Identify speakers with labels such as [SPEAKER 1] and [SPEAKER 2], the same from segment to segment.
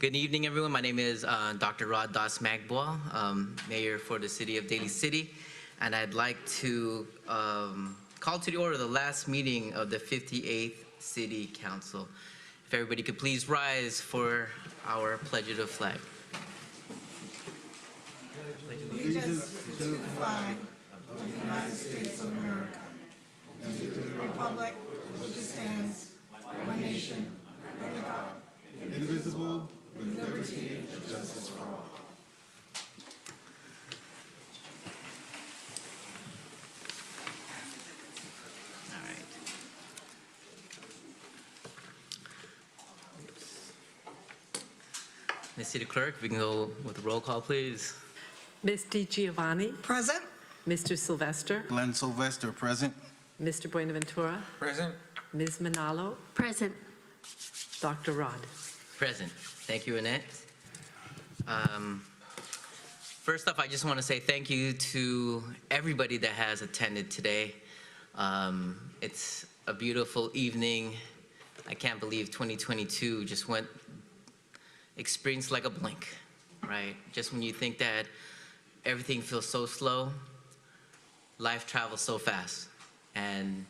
[SPEAKER 1] Good evening, everyone. My name is Dr. Rod Das Magbwal, Mayor for the City of Daly City, and I'd like to call to the order the last meeting of the 58th City Council. If everybody could please rise for our pledge of the flag.
[SPEAKER 2] Allegiance to the flag of the United States of America and to the republic which stands, one nation, under God, indivisible, with liberty and justice for all.
[SPEAKER 1] All right. Ms. City Clerk, we can go with the roll call, please.
[SPEAKER 3] Ms. DiGiovanni,
[SPEAKER 2] Present.
[SPEAKER 3] Mr. Sylvester,
[SPEAKER 4] Glenn Sylvester, present.
[SPEAKER 3] Mr. Buenaventura,
[SPEAKER 4] Present.
[SPEAKER 3] Ms. Manalo,
[SPEAKER 5] Present.
[SPEAKER 3] Dr. Rod.
[SPEAKER 1] Present. Thank you, Annette. First off, I just want to say thank you to everybody that has attended today. It's a beautiful evening. I can't believe 2022 just went, experienced like a blink, right? Just when you think that everything feels so slow, life travels so fast. And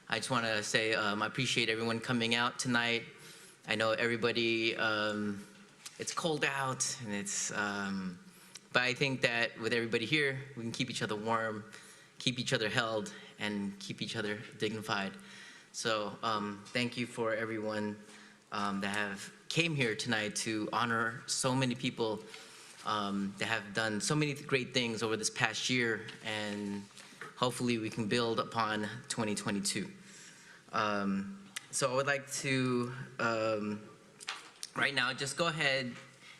[SPEAKER 1] I just want to say I appreciate everyone coming out tonight. I know everybody, it's cold out, and it's, but I think that with everybody here, we can keep each other warm, keep each other held, and keep each other dignified. So thank you for everyone that came here tonight to honor so many people that have done so many great things over this past year, and hopefully we can build upon 2022. So I would like to, right now, just go ahead,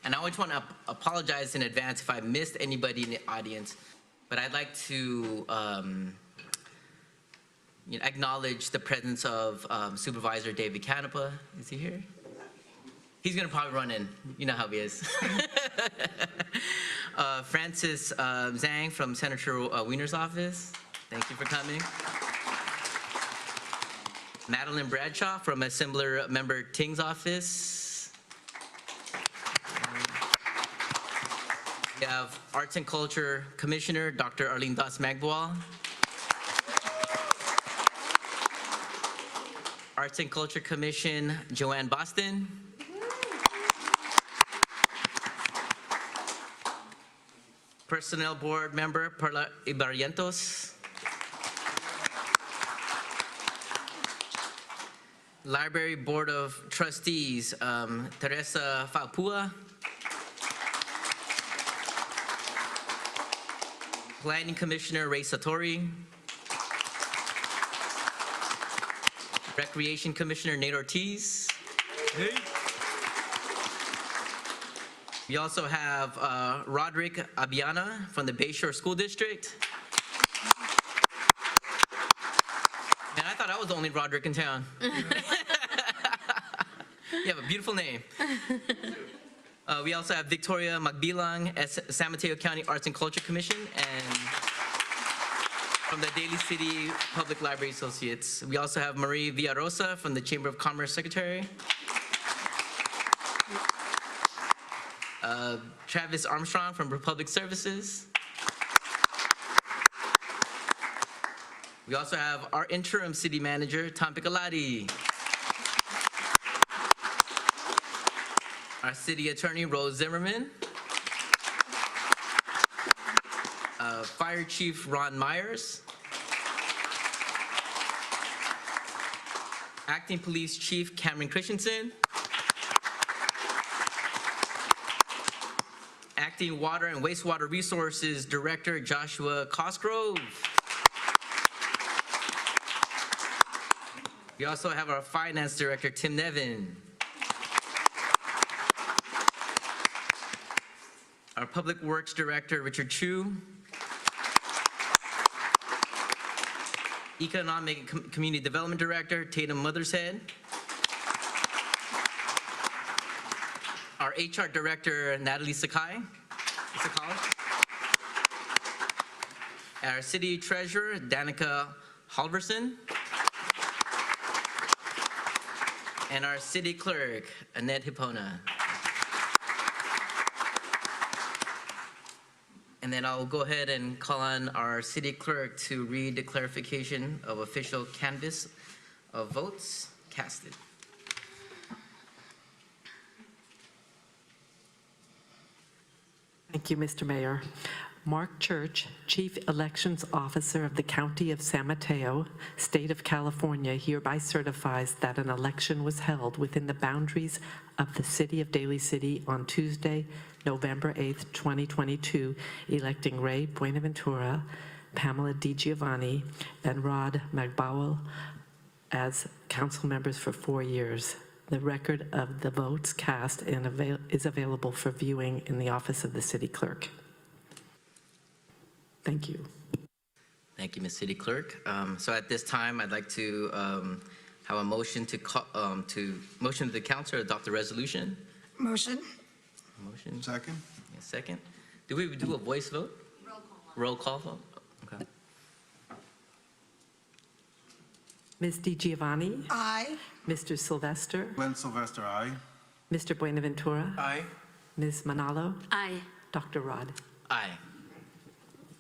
[SPEAKER 1] and I always want to apologize in advance if I missed anybody in the audience, but I'd like to acknowledge the presence of Supervisor David Canepa. Is he here? He's gonna probably run in. You know how he is. Francis Zhang from Senator Wiener's office. Thank you for coming. Madeline Bradshaw from Assembler Member Ting's office. We have Arts and Culture Commissioner Dr. Arlene Das Magbwal. Arts and Culture Commission Joanne Boston. Personnel Board Member Perla Ibarrientos. Library Board of Trustees Teresa Faupua. Planning Commissioner Ray Satori. Recreation Commissioner Nate Ortiz. Hey. We also have Roderick Abiana from the Bayshore School District. Man, I thought I was the only Roderick in town. You have a beautiful name. We also have Victoria Magbilang at San Mateo County Arts and Culture Commission, and from the Daly City Public Library Associates. We also have Marie Villarosa from the Chamber of Commerce Secretary. Travis Armstrong from Republic Services. We also have our interim city manager, Tom Piccolati. Our city attorney, Rose Zimmerman. Fire Chief Ron Myers. Acting Police Chief Cameron Christensen. Acting Water and Wastewater Resources Director Joshua Cosgrove. We also have our Finance Director Tim Nevin. Our Public Works Director Richard Chu. Economic and Community Development Director Tatum Mothershead. Our HR Director Natalie Sakai. Our City Treasurer Danica Halverson. And our City Clerk Annette Hipona. And then I'll go ahead and call on our city clerk to read the clarification of official canvass of votes casted.
[SPEAKER 3] Thank you, Mr. Mayor. Mark Church, Chief Elections Officer of the County of San Mateo, State of California, hereby certifies that an election was held within the boundaries of the City of Daly City on Tuesday, November 8th, 2022, electing Ray Buenaventura, Pamela DiGiovanni, and Rod Magbowel as council members for 4 years. The record of the votes cast is available for viewing in the office of the city clerk. Thank you.
[SPEAKER 1] Thank you, Ms. City Clerk. So at this time, I'd like to have a motion motion to the council to adopt the resolution.
[SPEAKER 2] Motion.
[SPEAKER 1] Motion.
[SPEAKER 4] Second?
[SPEAKER 1] A second. Do we do a voice vote? Roll call vote? Okay.
[SPEAKER 3] Ms. DiGiovanni,
[SPEAKER 2] Aye.
[SPEAKER 3] Mr. Sylvester,
[SPEAKER 4] Glenn Sylvester, aye.
[SPEAKER 3] Mr. Buenaventura,
[SPEAKER 4] Aye.
[SPEAKER 3] Ms. Manalo,
[SPEAKER 5] Aye.
[SPEAKER 3] Dr. Rod.
[SPEAKER 1] Aye.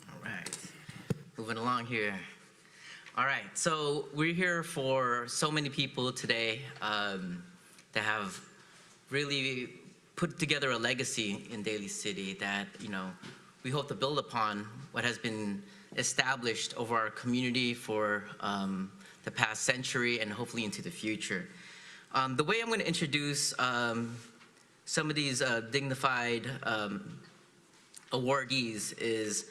[SPEAKER 1] All right. Moving along here. All right. So we're here for so many people today that have really put together a legacy in Daly City that, we hope to build upon what has been established over our community for the past century and hopefully into the future. The way I'm going to introduce some of these dignified awardees is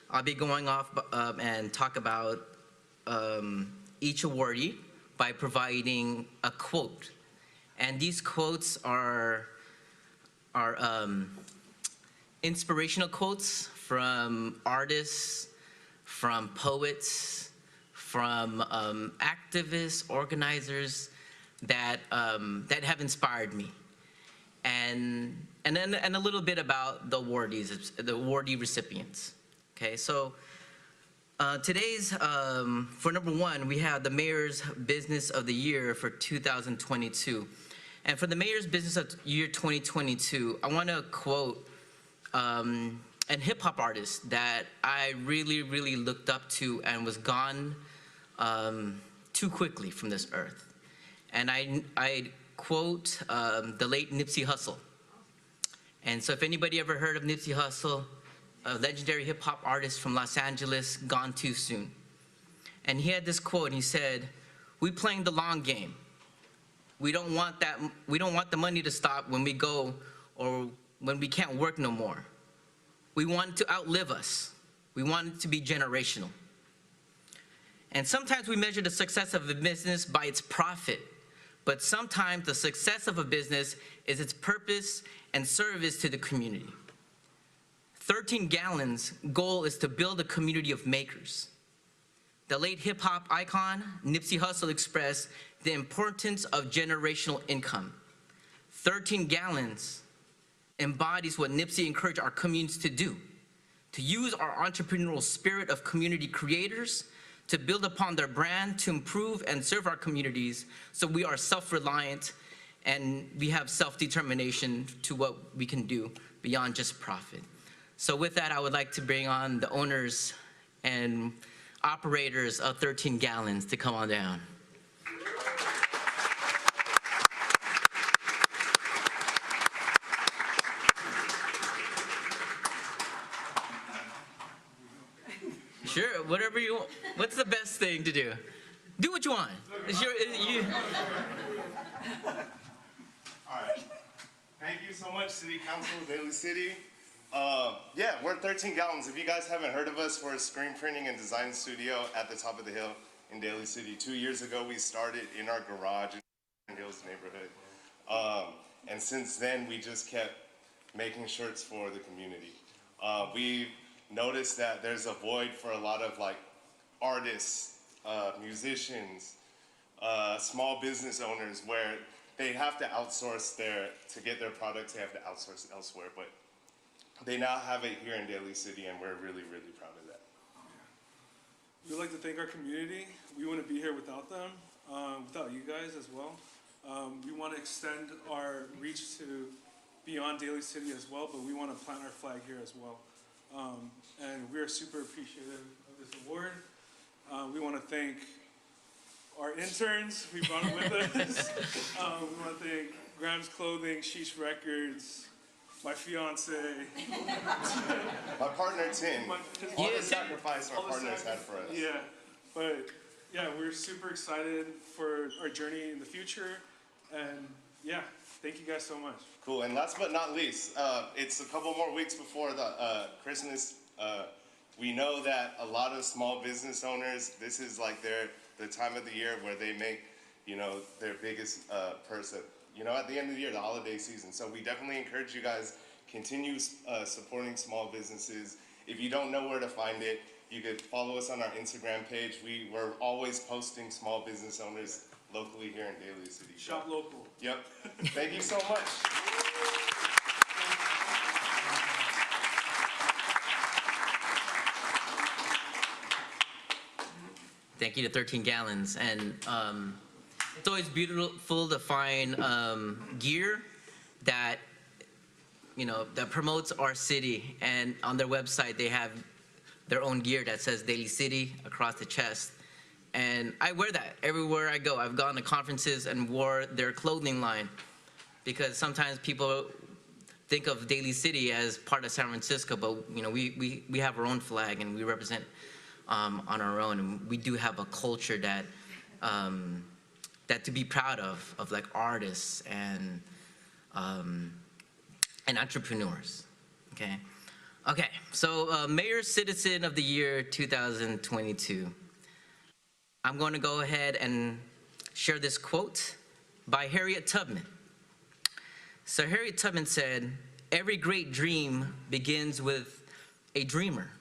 [SPEAKER 1] I'll be going off and talk about each awardee by providing a quote. And these quotes are inspirational quotes from artists, from poets, from activists, organizers that have inspired me, and then a little bit about the awardees, the awardee recipients. Okay, so today's for number one, we have the Mayor's Business of the Year for 2022, and for the Mayor's Business of Year 2022, I want to quote an hip hop artist that I really looked up to and was gone too quickly from this earth. And I quote the late Nipsey Hussle. And so if anybody ever heard of Nipsey Hussle, a legendary hip hop artist from Los Angeles, gone too soon. And he had this quote, he said, "We playing the long game. We don't want the money to stop when we go or when we can't work no more. We want it to outlive us. We want it to be generational." And sometimes we measure the success of a business by its profit, but sometimes the success of a business is its purpose and service to the community. 13 Gallons' goal is to build a community of makers. The late hip-hop icon, Nipsey Hussle, expressed the importance of generational income. 13 Gallons embodies what Nipsey encouraged our communities to do, to use our entrepreneurial spirit of community creators to build upon their brand, to improve and serve our communities so we are self-reliant and we have self-determination to what we can do beyond just profit. So with that, I would like to bring on the owners and operators of 13 Gallons to come on down. Sure, whatever you want. What's the best thing to do? Do what you want. It's your,
[SPEAKER 6] All right. Thank you so much, City Council of Daly City. Yeah, we're 13 Gallons. If you guys haven't heard of us, we're a screen printing and design studio at the top of the hill in Daly City. 2 years ago, we started in our garage in the Hills neighborhood. And since then, we just kept making shirts for the community. We've noticed that there's a void for a lot of artists, musicians, small business owners where they have to outsource to get their products, they have to outsource it elsewhere. But they now have it here in Daly City, and we're really proud of that.
[SPEAKER 7] We'd like to thank our community. We wouldn't be here without them, without you guys as well. We want to extend our reach to beyond Daly City as well, but we want to plant our flag here as well. And we are super appreciative of this award. We want to thank our interns. We brought them with us. We want to thank Graham's Clothing, Sheesh Records, my fiance.
[SPEAKER 6] My partner, Tim. All the sacrifice our
[SPEAKER 7] all the
[SPEAKER 6] partners had for us.
[SPEAKER 7] Yeah, but yeah, we're super excited for our journey in the future. And yeah, thank you guys so much.
[SPEAKER 6] Cool, and last but not least, it's a couple more weeks before the Christmas. We know that a lot of small business owners, this is like the time of the year where they make, their biggest purse at the end of the year, the holiday season. So we definitely encourage you guys, continue supporting small businesses. If you don't know where to find it, you could follow us on our Instagram page. We're always posting small business owners locally here in Daly City.
[SPEAKER 7] Shop local.
[SPEAKER 6] Yep. Thank you so much.
[SPEAKER 1] Thank you to 13 Gallons. And it's always beautiful to find gear that, that promotes our city. And on their website, they have their own gear that says Daly City across the chest. And I wear that everywhere I go. I've gone to conferences and wore their clothing line because sometimes people think of Daly City as part of San Francisco, but we have our own flag and we represent on our own. And we do have a culture that to be proud of like artists and entrepreneurs. Okay. So Mayor Citizen of the Year 2022. I'm going to go ahead and share this quote by Harriet Tubman. So Harriet Tubman said, "Every great dream begins with a dreamer.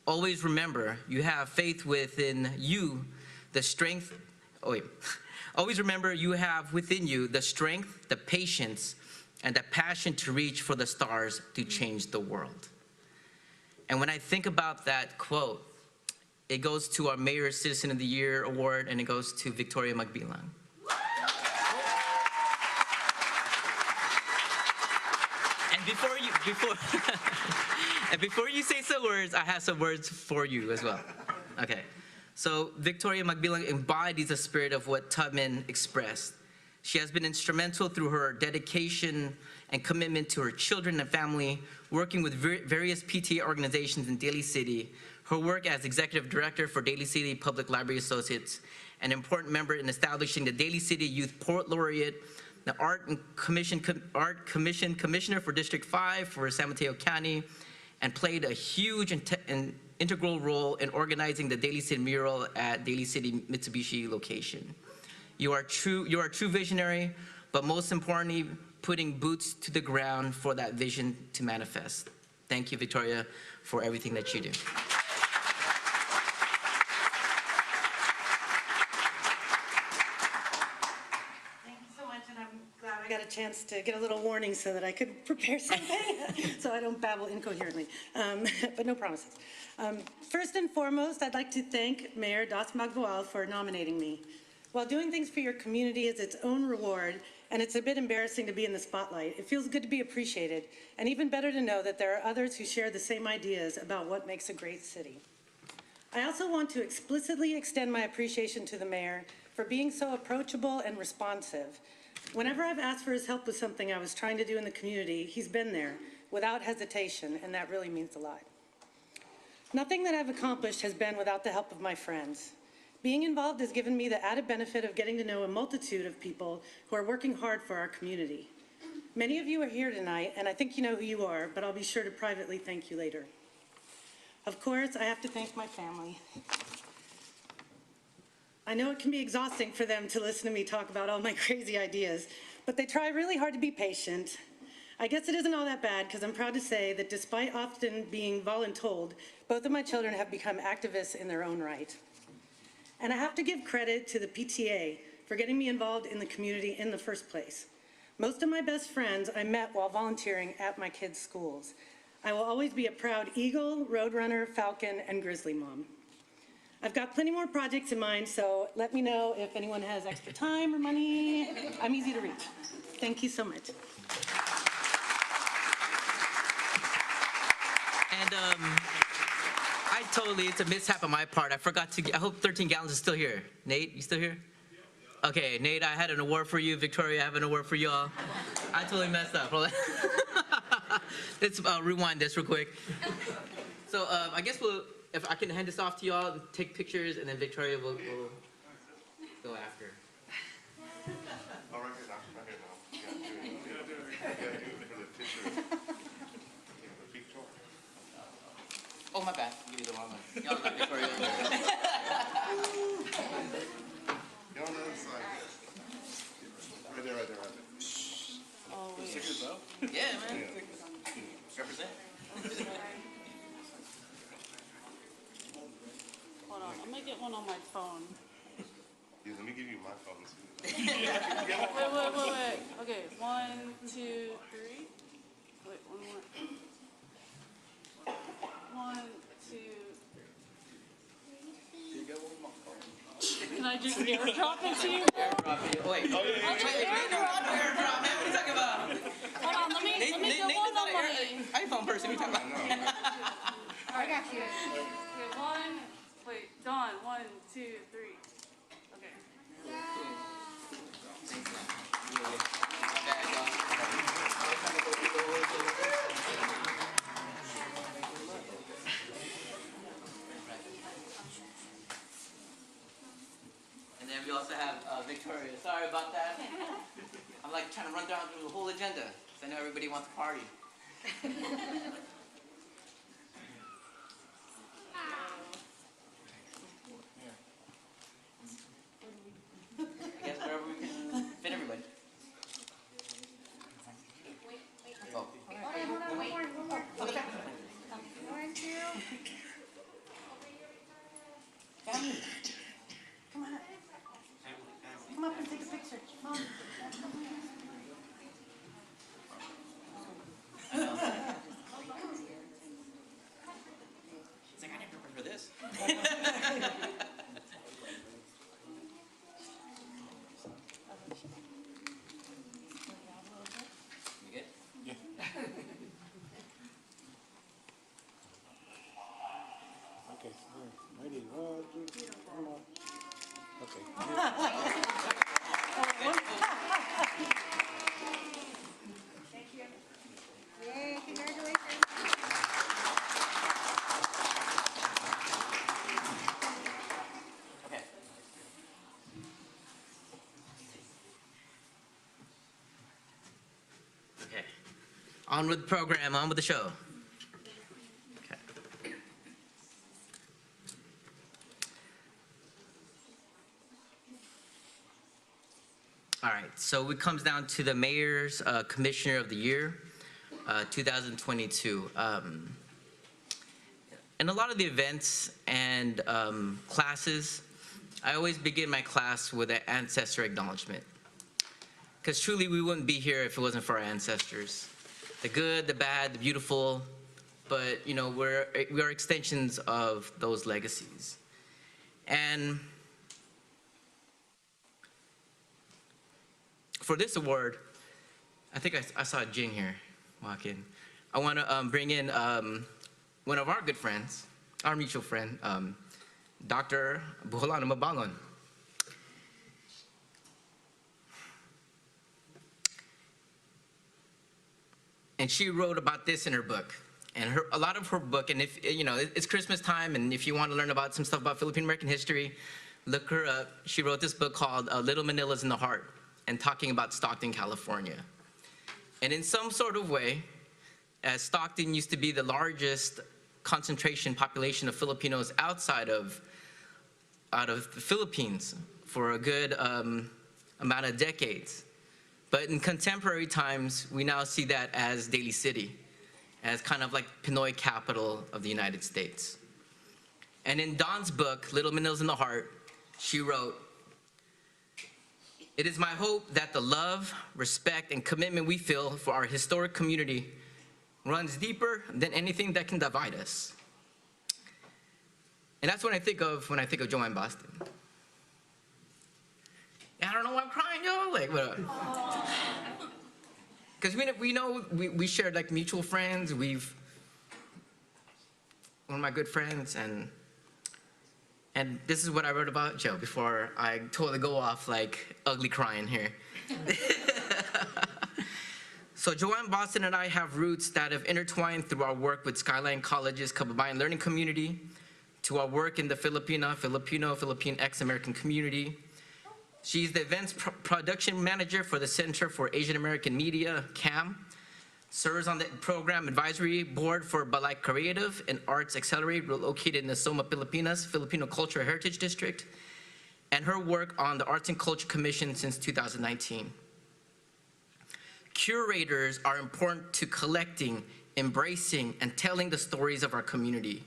[SPEAKER 1] Always remember, you have faith within you, the strength, always remember you have within you the strength, the patience, and the passion to reach for the stars to change the world." And when I think about that quote, it goes to our Mayor Citizen of the Year award, and it goes to Victoria Magbilang. And before you say some words, I have some words for you as well. Okay. So Victoria Magbilang embodies the spirit of what Tubman expressed. She has been instrumental through her dedication and commitment to her children and family, working with various PTA organizations in Daly City. Her work as executive director for Daly City Public Library Associates, an important member in establishing the Daly City Youth Poet Laureate, the Art Commission Commissioner for District 5 for San Mateo County, and played a huge and integral role in organizing the Daly City mural at Daly City Mitsubishi location. You are a true visionary, but most importantly, putting boots to the ground for that vision to manifest. Thank you, Victoria, for everything that you do.
[SPEAKER 4] I got a chance to get a little warning so that I could prepare something so I don't babble incoherently, but no promises. First and foremost, I'd like to thank Mayor Das Magbual for nominating me. While doing things for your community is its own reward, and it's a bit embarrassing to be in the spotlight, it feels good to be appreciated, and even better to know that there are others who share the same ideas about what makes a great city. I also want to explicitly extend my appreciation to the mayor for being so approachable and responsive. Whenever I've asked for his help with something I was trying to do in the community, he's been there without hesitation, and that really means a lot. Nothing that I've accomplished has been without the help of my friends. Being involved has given me the added benefit of getting to know a multitude of people who are working hard for our community. Many of you are here tonight, and I think you know who you are, but I'll be sure to privately thank you later. Of course, I have to thank my family. I know it can be exhausting for them to listen to me talk about all my crazy ideas, but they try really hard to be patient. I guess it isn't all that bad because I'm proud to say that despite often being voluntold, both of my children have become activists in their own right. And I have to give credit to the PTA for getting me involved in the community in the first place. Most of my best friends I met while volunteering at my kids' schools. I will always be a proud Eagle, Roadrunner, Falcon, and Grizzly mom. I've got plenty more projects in mind, so let me know if anyone has extra time or money. I'm easy to reach. Thank you so much.
[SPEAKER 1] And it's a mishap on my part. I forgot to, I hope 13 Gallons is still here. Nate, you still here? Okay, Nate, I had an award for you. Victoria, I have an award for y'all. I totally messed up. Hold on. Let's rewind this real quick. So I guess if I can hand this off to y'all, take pictures, and then Victoria will go after.
[SPEAKER 6] Oh, right here now. You gotta do it. You gotta do it for the picture. The picture.
[SPEAKER 1] Oh, my bad. Give me the wrong one. Y'all got Victoria.
[SPEAKER 6] Get on the other side. Right there.
[SPEAKER 7] Oh, stickers up?
[SPEAKER 1] Yeah, man. Represent.
[SPEAKER 5] Hold on, I'm gonna get one on my phone.
[SPEAKER 6] Yeah, let me give you my phone too.
[SPEAKER 5] Wait. Okay, 1, 2, 3. Wait, one more. 1, 2. Can I just airdrop it to you?
[SPEAKER 1] Oh, wait.
[SPEAKER 5] I'll just airdrop it.
[SPEAKER 1] Airdrop, man. What are you talking about?
[SPEAKER 5] Hold on, let me get
[SPEAKER 1] Nate
[SPEAKER 5] one
[SPEAKER 1] is not
[SPEAKER 5] on
[SPEAKER 1] an
[SPEAKER 5] my.
[SPEAKER 1] iPhone person. What are you talking about?
[SPEAKER 5] I got you. Okay, 1. Wait, Dawn. 1, 2, 3. Okay.
[SPEAKER 1] And then we also have Victoria. Sorry about that. I'm like trying to run down through the whole agenda. So I know everybody wants to party. I guess wherever we can fit everybody. Oh. Okay.
[SPEAKER 4] Family. Come on up. Come up and take a picture. Come on.
[SPEAKER 1] It's like, I didn't prepare for this. You good?
[SPEAKER 7] Yeah. Okay, ready, 1, 2, 3, come on. Okay.
[SPEAKER 2] Yay, congratulations.
[SPEAKER 1] Okay. Okay. On with the program, on with the show. Okay. All right, so it comes down to the Mayor's Commissioner of the Year, 2022. In a lot of the events and classes, I always begin my class with an ancestor acknowledgement. Because truly, we wouldn't be here if it wasn't for our ancestors. The good, the bad, the beautiful, but we are extensions of those legacies. And for this award, I think I saw Jing here walk in. I want to bring in one of our good friends, our mutual friend, Dr. Buholana Mabangon. And she wrote about this in her book. And a lot of her book, and if it's Christmas time, and if you want to learn about some stuff about Philippine American history, look her up. She wrote this book called Little Manila's in the Heart, and talking about Stockton, California. And in some sort of way, as Stockton used to be the largest concentration population of Filipinos out of the Philippines for a good amount of decades. But in contemporary times, we now see that as Daly City, as kind of like Pinoy capital of the United States. And in Dawn's book, Little Manila's in the Heart, she wrote, "It is my hope that the love, respect, and commitment we feel for our historic community runs deeper than anything that can divide us." And that's what I think of when I think of Joanne Boston. I don't know why I'm crying, yo. Like, what? Because we know we shared like mutual friends. We've one of my good friends, and this is what I wrote about Joe before I totally go off like ugly crying here. So Joanne Boston and I have roots that have intertwined through our work with Skyline College's Kababayan Learning Community, to our work in the Philippine ex-American community. She's the events production manager for the Center for Asian American Media, CAM, serves on the program advisory board for Balay Creative and Arts Accelerate, located in the Soma, Pilipinas, Filipino Cultural Heritage District, and her work on the Arts and Culture Commission since 2019. Curators are important to collecting, embracing, and telling the stories of our community.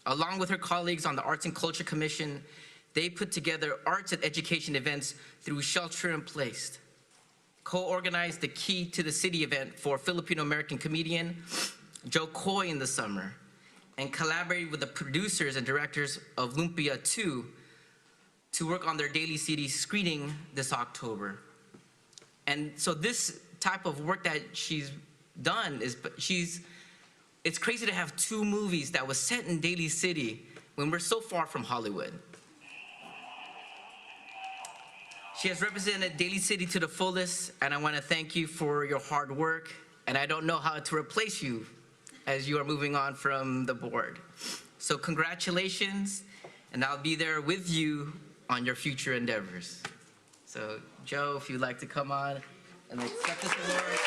[SPEAKER 1] Along with her colleagues on the Arts and Culture Commission, they put together arts and education events through Shelter in Place, co-organized the Key to the City event for Filipino-American comedian Joe Coy in the summer, and collaborated with the producers and directors of Lumpia 2 to work on their Daly City screening this October. And so this type of work that she's done it's crazy to have 2 movies that was set in Daly City when we're so far from Hollywood. She has represented Daly City to the fullest, and I want to thank you for your hard work, and I don't know how to replace you as you are moving on from the board. So congratulations, and I'll be there with you on your future endeavors. So Joe, if you'd like to come on and accept this award.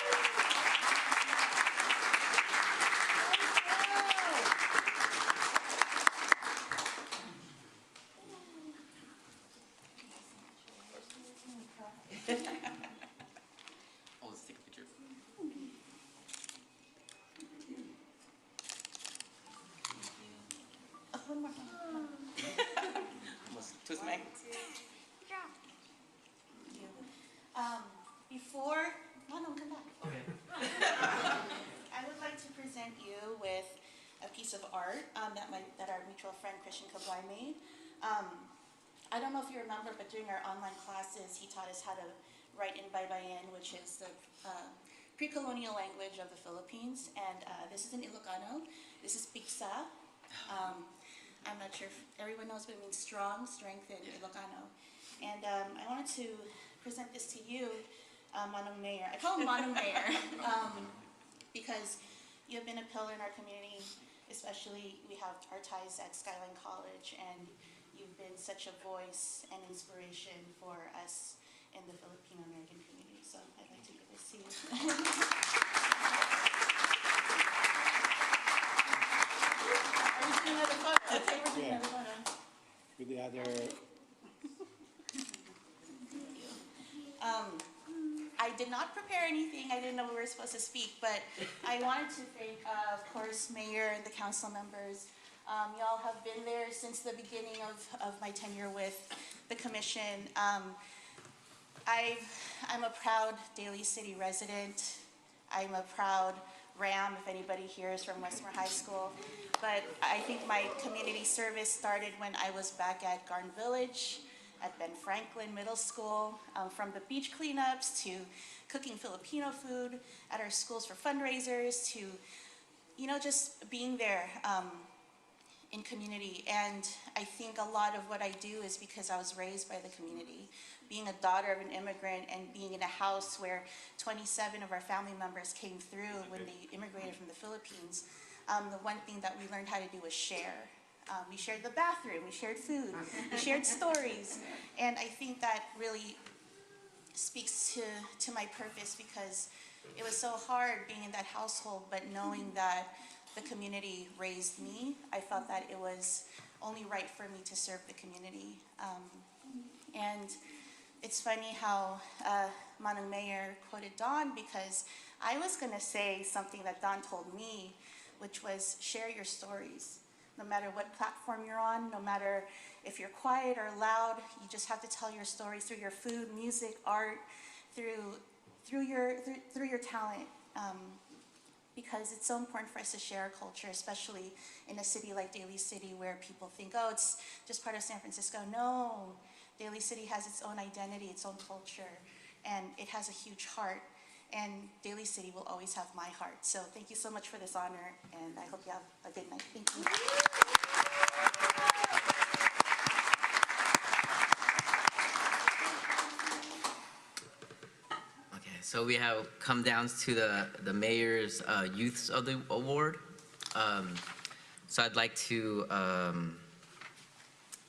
[SPEAKER 1] Oh, let's take a picture.
[SPEAKER 4] One more.
[SPEAKER 1] Twist my
[SPEAKER 4] Before, no, come back.
[SPEAKER 1] Okay.
[SPEAKER 4] I would like to present you with a piece of art that our mutual friend Christian Kabwai made. I don't know if you remember, but during our online classes, he taught us how to write in Baybayin, which is the pre-colonial language of the Philippines. And this is in Ilocano. This is Piksa. I'm not sure if everyone knows, but it means strong, strength in Ilocano. And I wanted to present this to you, Manong Mayor. I call him Manong Mayor because you have been a pillar in our community, especially we have our ties at Skyline College, and you've been such a voice and inspiration for us in the Filipino-American community. So I'd like to give this to you. Are we doing another photo? Okay, we're doing another photo.
[SPEAKER 8] With the other.
[SPEAKER 4] I did not prepare anything. I didn't know we were supposed to speak, but I wanted to thank, of course, Mayor and the council members. Y'all have been there since the beginning of my tenure with the commission. I'm a proud Daly City resident. I'm a proud Ram, if anybody here is from Westmore High School. But I think my community service started when I was back at Garden Village, at Ben Franklin Middle School, from the beach cleanups to cooking Filipino food at our schools for fundraisers to, just being there in community. And I think a lot of what I do is because I was raised by the community. Being a daughter of an immigrant and being in a house where 27 of our family members came through when they immigrated from the Philippines, the one thing that we learned how to do was share. We shared the bathroom, we shared food, we shared stories. And I think that really speaks to my purpose, because it was so hard being in that household, but knowing that the community raised me, I felt that it was only right for me to serve the community. And it's funny how Manong Mayor quoted Don, because I was gonna say something that Don told me, which was share your stories. No matter what platform you're on, no matter if you're quiet or loud, you just have to tell your stories through your food, music, art, through your talent. Because it's so important for us to share our culture, especially in a city like Daly City, where people think, oh, it's just part of San Francisco. No, Daly City has its own identity, its own culture, and it has a huge heart.
[SPEAKER 8] and Daly City will always have my heart. So thank you so much for this honor, and I hope you have a good night. Thank you.
[SPEAKER 1] Okay, so we have come down to the mayor's Youths of the Award. So I'd like to, I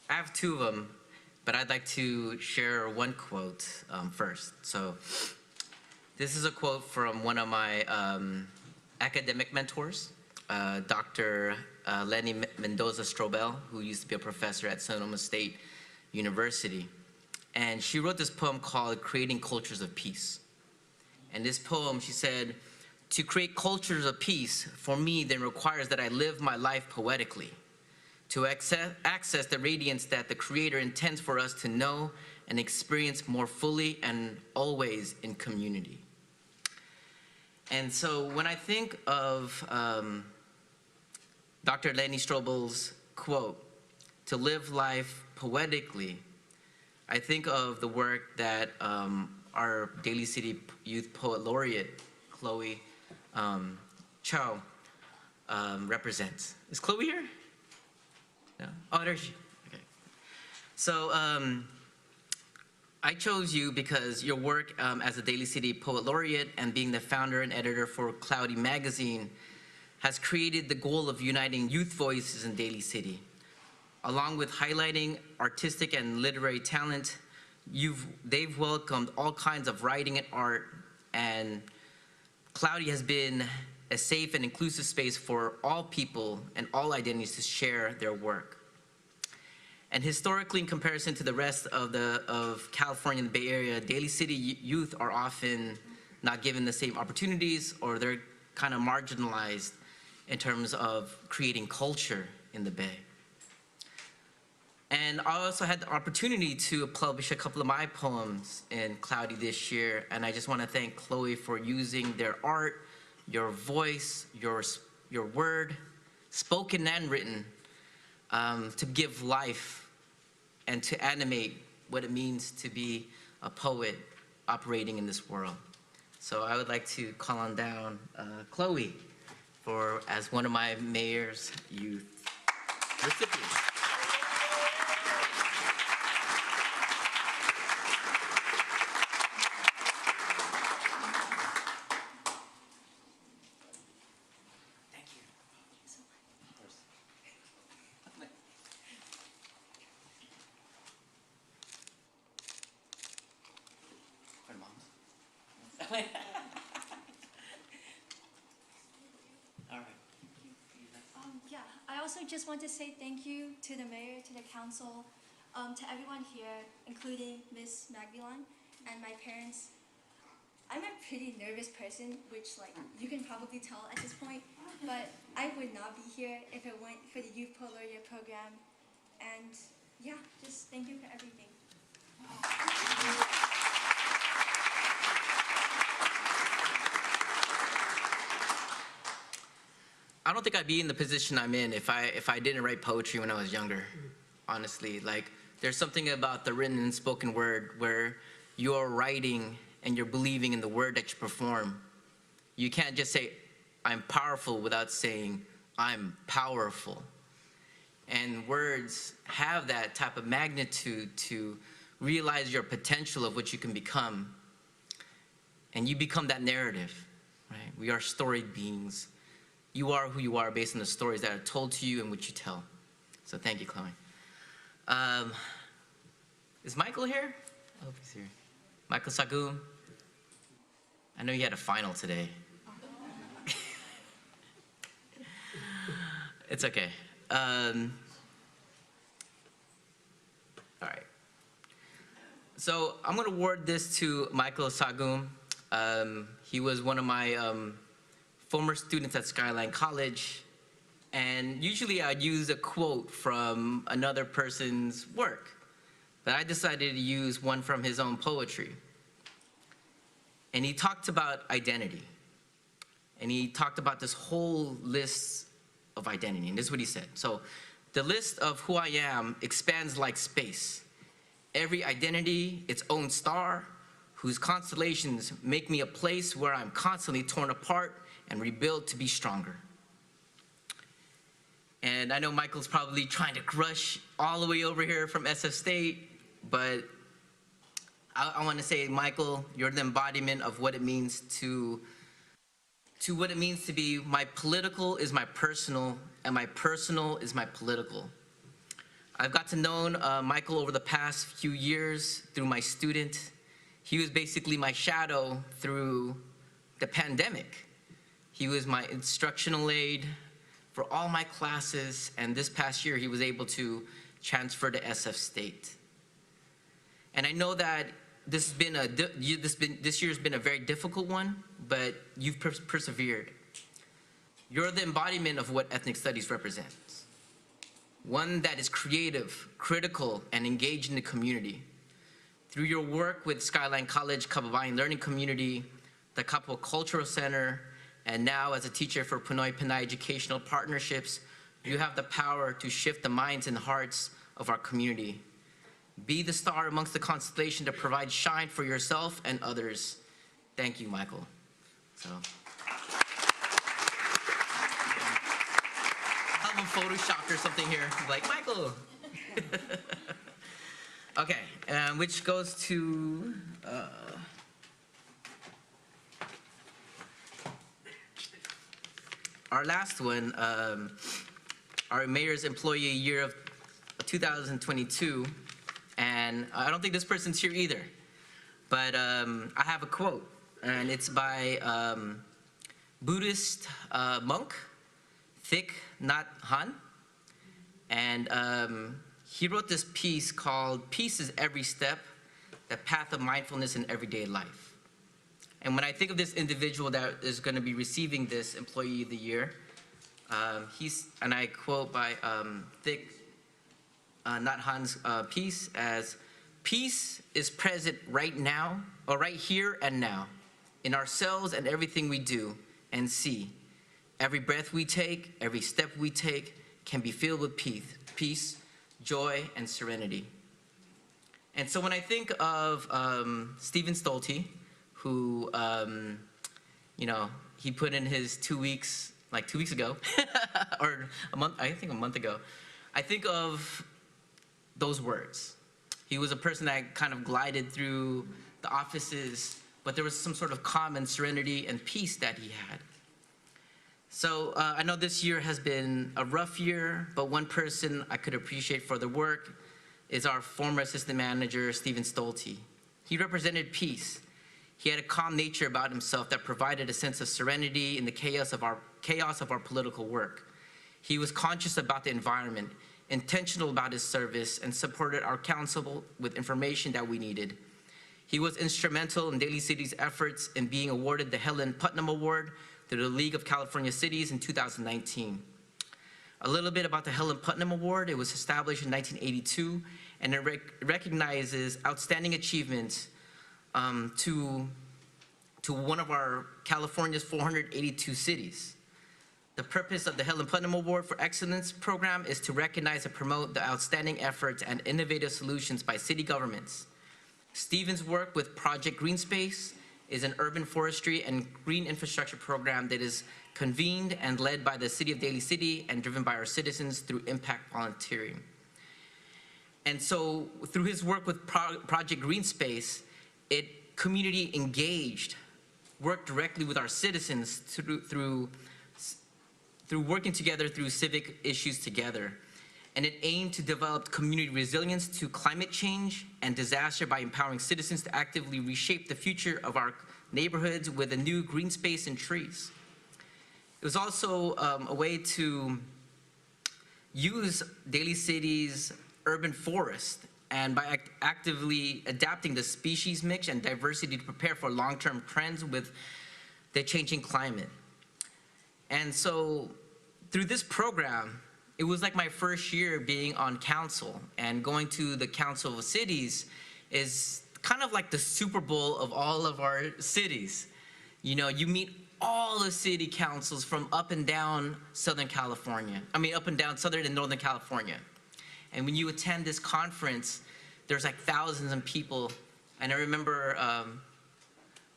[SPEAKER 1] have two of them, but I'd like to share one quote first. So this is a quote from one of my academic mentors, Dr. Lenny Mendoza-Strobel, who used to be a professor at Sonoma State University. And she wrote this poem called Creating Cultures of Peace. And this poem, she said, "To create cultures of peace, for me, then requires that I live my life poetically, to access the radiance that the Creator intends for us to know and experience more fully and always in community." And so when I think of Dr. Lenny Strobel's quote, "To live life poetically," I think of the work that our Daly City Youth Poet Laureate, Chloe Chow, represents. Is Chloe here? No? Oh, there she is. Okay. So I chose you because your work as a Daly City Poet Laureate and being the founder and editor for Cloudy Magazine has created the goal of uniting youth voices in Daly City. Along with highlighting artistic and literary talent, they've welcomed all kinds of writing and art, and Cloudy has been a safe and inclusive space for all people and all identities to share their work. And historically, in comparison to the rest of California and the Bay Area, Daly City youth are often not given the same opportunities, or they're kind of marginalized in terms of creating culture in the Bay. And I also had the opportunity to publish a couple of my poems in Cloudy this year, and I just want to thank Chloe for using their art, your voice, your word, spoken and written, to give life and to animate what it means to be a poet operating in this world. So I would like to call on down Chloe as one of my mayor's youth recipients.
[SPEAKER 9] Yeah, I also just want to say thank you to the mayor, to the council, to everyone here, including Miss Magdalene and my parents. I'm a pretty nervous person, which you can probably tell at this point, but I would not be here if it weren't for the Youth Poet Laureate program. And yeah, just thank you for everything.
[SPEAKER 1] I don't think I'd be in the position I'm in if I didn't write poetry when I was younger, honestly. There's something about the written and spoken word where you're writing and you're believing in the word that you perform. You can't just say, "I'm powerful," without saying, "I'm powerful." And words have that type of magnitude to realize your potential of what you can become. And you become that narrative, right? We are storied beings. You are who you are based on the stories that are told to you and what you tell. So thank you, Chloe. Is Michael here? I hope he's here. Michael Sagum. I know you had a final today. It's okay. All right. So I'm going to award this to Michael Sagum. He was one of my former students at Skyline College, and usually I'd use a quote from another person's work, but I decided to use one from his own poetry. And he talked about identity, and he talked about this whole list of identity, and this is what he said. So, "The list of who I am expands like space. Every identity, its own star. whose constellations make me a place where I'm constantly torn apart and rebuilt to be stronger. And I know Michael's probably trying to rush all the way over here from SF State, but I want to say, Michael, you're the embodiment of what it means to what it means to be my political is my personal, and my personal is my political. I've got to know Michael over the past few years through my student. He was basically my shadow through the pandemic. He was my instructional aide for all my classes, and this past year he was able to transfer to SF State. And I know that this year's been a very difficult one, but you've persevered. You're the embodiment of what ethnic studies represents. One that is creative, critical, and engaged in the community. Through your work with Skyline College Kababayan Learning Community, the Kapwa Cultural Center, and now as a teacher for Pinoy Pinay Educational Partnerships, you have the power to shift the minds and hearts of our community. Be the star amongst the constellation to provide shine for yourself and others. Thank you, Michael. So, have him photoshopped or something here, like, Michael. Okay, which goes to, our last one, our mayor's employee year of 2022, and I don't think this person's here either, but I have a quote, and it's by Buddhist monk Thich Nhat Hanh, and he wrote this piece called "Peace is Every Step, the Path of Mindfulness in Everyday Life." And when I think of this individual that is going to be receiving this Employee of the Year, and I quote by Thich Nhat Hanh's piece as, "Peace is present right now, or right here and now, in ourselves and everything we do and see. Every breath we take, every step we take can be filled with peace, joy, and serenity." And so when I think of Stephen Stolte, who, he put in his 2 weeks, like 2 weeks ago, or a month ago, I think of those words. He was a person that kind of glided through the offices, but there was some sort of calm and serenity and peace that he had. So I know this year has been a rough year, but one person I could appreciate for the work is our former assistant manager, Stephen Stolte. He represented peace. He had a calm nature about himself that provided a sense of serenity in the chaos of our political work. He was conscious about the environment, intentional about his service, and supported our council with information that we needed. He was instrumental in Daly City's efforts in being awarded the Helen Putnam Award through the League of California Cities in 2019. A little bit about the Helen Putnam Award. It was established in 1982, and it recognizes outstanding achievements to one of our California's 482 cities. The purpose of the Helen Putnam Award for Excellence program is to recognize and promote the outstanding efforts and innovative solutions by city governments. Stephen's work with Project Green Space is an urban forestry and green infrastructure program that is convened and led by the City of Daly City and driven by our citizens through impact volunteering. And so through his work with Project Green Space, it community engaged, worked directly with our citizens through working together through civic issues together. And it aimed to develop community resilience to climate change and disaster by empowering citizens to actively reshape the future of our neighborhoods with a new green space and trees. It was also a way to use Daly City's urban forest and by actively adapting the species mix and diversity to prepare for long-term trends with the changing climate. And so through this program, it was like my first year being on council, and going to the Council of Cities is kind of like the Super Bowl of all of our cities. You know, you meet all the city councils from up and down Southern California. Up and down Southern and Northern California. And when you attend this conference, there's like thousands of people. And I remember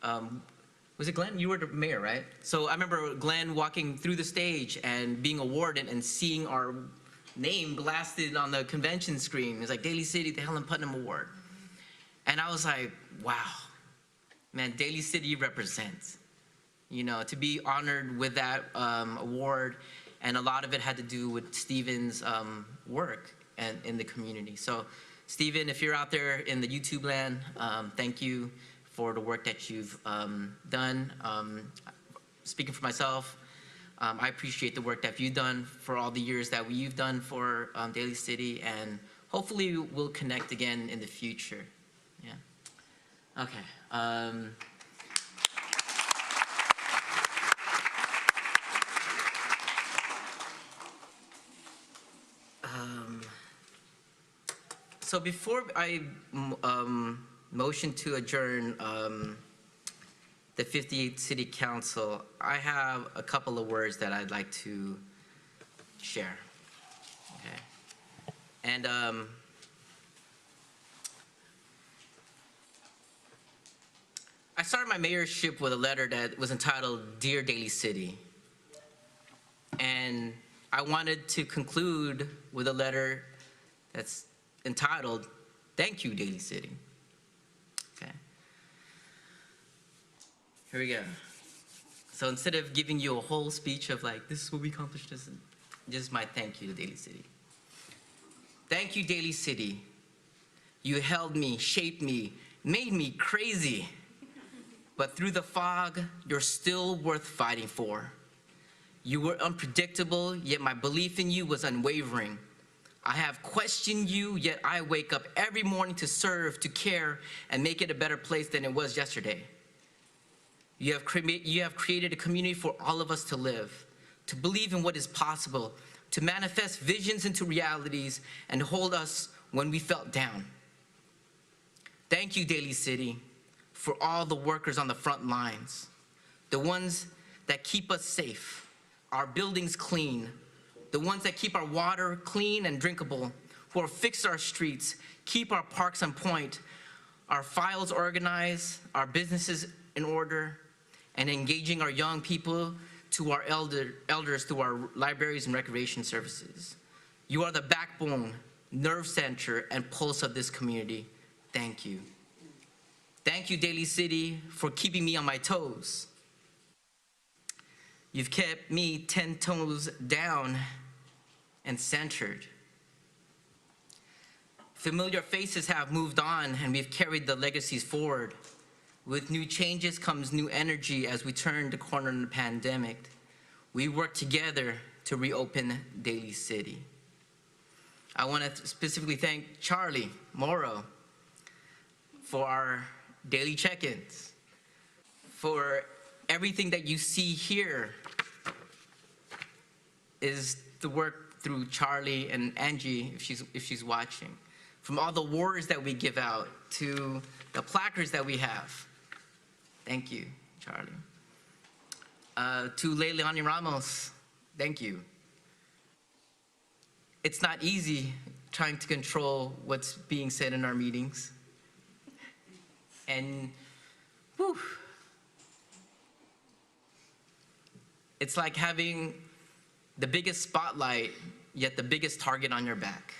[SPEAKER 1] was it Glenn? You were the mayor, right? So I remember Glenn walking through the stage and being awarded and seeing our name blasted on the convention screen. It's like Daly City, the Helen Putnam Award. And I was like, wow, man, Daly City represents. You know, to be honored with that award, and a lot of it had to do with Stephen's work and in the community. So Stephen, if you're out there in the YouTube land, thank you for the work that you've done. Speaking for myself, I appreciate the work that you've done for all the years that you've done for Daly City, and hopefully we'll connect again in the future. Yeah. Okay. So before I motion to adjourn the 58th City Council, I have a couple of words that I'd like to share. Okay. And I started my mayorship with a letter that was entitled, Dear Daly City. And I wanted to conclude with a letter that's entitled, Thank You, Daly City. Okay. Here we go. So instead of giving you a whole speech of like, this is what we accomplished, this is my thank you to Daly City. Thank you, Daly City. You held me, shaped me, made me crazy. But through the fog, you're still worth fighting for. You were unpredictable, yet my belief in you was unwavering. I have questioned you, yet I wake up every morning to serve, to care, and make it a better place than it was yesterday. You have created a community for all of us to live, to believe in what is possible, to manifest visions into realities, and hold us when we felt down. Thank you, Daly City, for all the workers on the front lines, the ones that keep us safe, our buildings clean, the ones that keep our water clean and drinkable, who have fixed our streets, keep our parks on point, our files organized, our businesses in order, and engaging our young people to our elders through our libraries and recreation services. You are the backbone, nerve center, and pulse of this community. Thank you. Thank you, Daly City, for keeping me on my toes. You've kept me 10 toes down and centered. Familiar faces have moved on, and we've carried the legacies forward. With new changes comes new energy as we turn the corner in the pandemic. We work together to reopen Daly City. I want to specifically thank Charlie Morrow for our daily check-ins, for everything that you see here is the work through Charlie and Angie, if she's watching. From all the awards that we give out to the placards that we have. Thank you, Charlie. To Leilani Ramos, thank you. It's not easy trying to control what's being said in our meetings. And whew, it's like having the biggest spotlight, yet the biggest target on your back.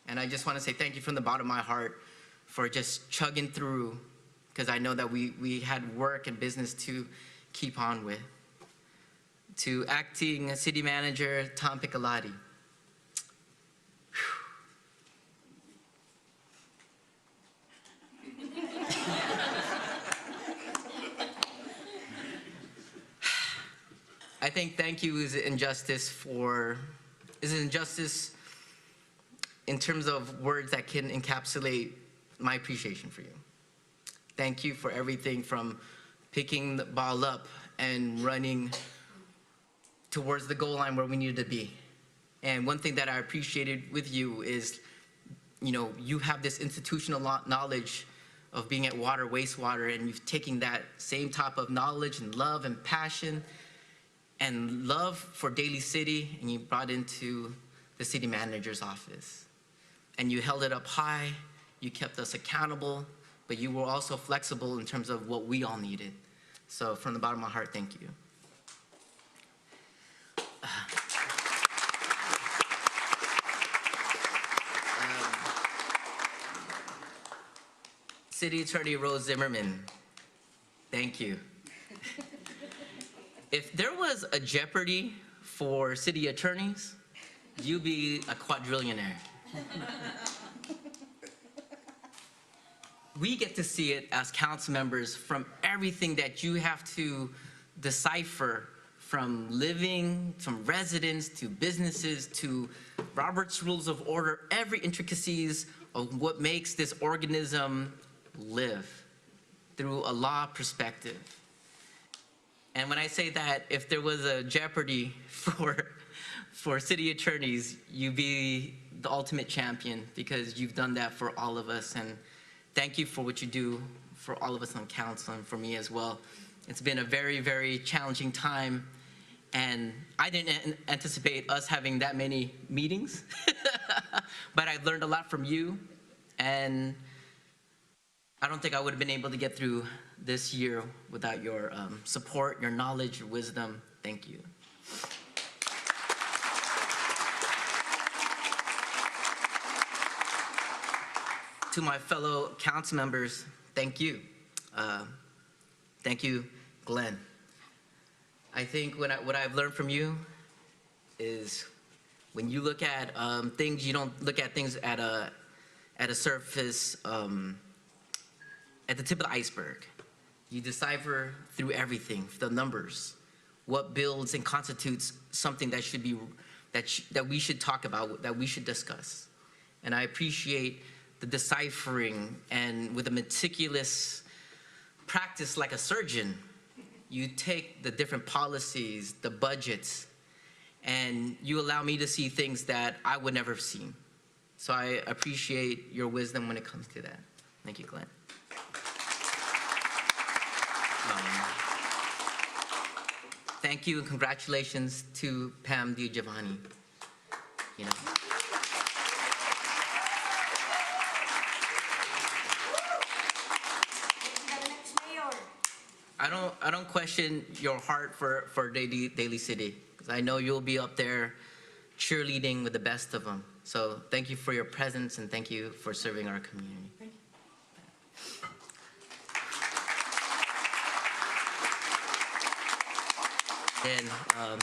[SPEAKER 1] And I just want to say thank you from the bottom of my heart for just chugging through, because I know that we had work and business to keep on with. To acting city manager, Tom Piccolotti. I think thank you is an injustice in terms of words that can encapsulate my appreciation for you. Thank you for everything from picking the ball up and running towards the goal line where we needed to be. And one thing that I appreciated with you is, you have this institutional knowledge of being at water, wastewater, and you've taken that same type of knowledge and love and passion and love for Daly City, and you brought into the city manager's office. And you held it up high, you kept us accountable, but you were also flexible in terms of what we all needed. So from the bottom of my heart, thank you. City Attorney Rose Zimmerman, thank you. If there was a Jeopardy for city attorneys, you'd be a quadrillionaire. We get to see it as council members from everything that you have to decipher, from living, from residents to businesses to Robert's Rules of Order, every intricacies of what makes this organism live through a law perspective. And when I say that, if there was a Jeopardy for city attorneys, you'd be the ultimate champion because you've done that for all of us. And thank you for what you do for all of us on council and for me as well. It's been a very, very challenging time. And I didn't anticipate us having that many meetings, but I've learned a lot from you. And I don't think I would have been able to get through this year without your support, your knowledge, your wisdom. Thank you. To my fellow council members, thank you. Thank you, Glenn. I think what I've learned from you is when you look at things, you don't look at things at a surface, at the tip of the iceberg. You decipher through everything, the numbers, what builds and constitutes something that should be, that we should talk about, that we should discuss. And I appreciate the deciphering, and with a meticulous practice like a surgeon, you take the different policies, the budgets, and you allow me to see things that I would never have seen. So I appreciate your wisdom when it comes to that. Thank you, Glenn. Thank you and congratulations to Pam DiGiovanni. You know. I don't question your heart for Daly City, because I know you'll be up there cheerleading with the best of them. So thank you for your presence and thank you for serving our community. Thank you. And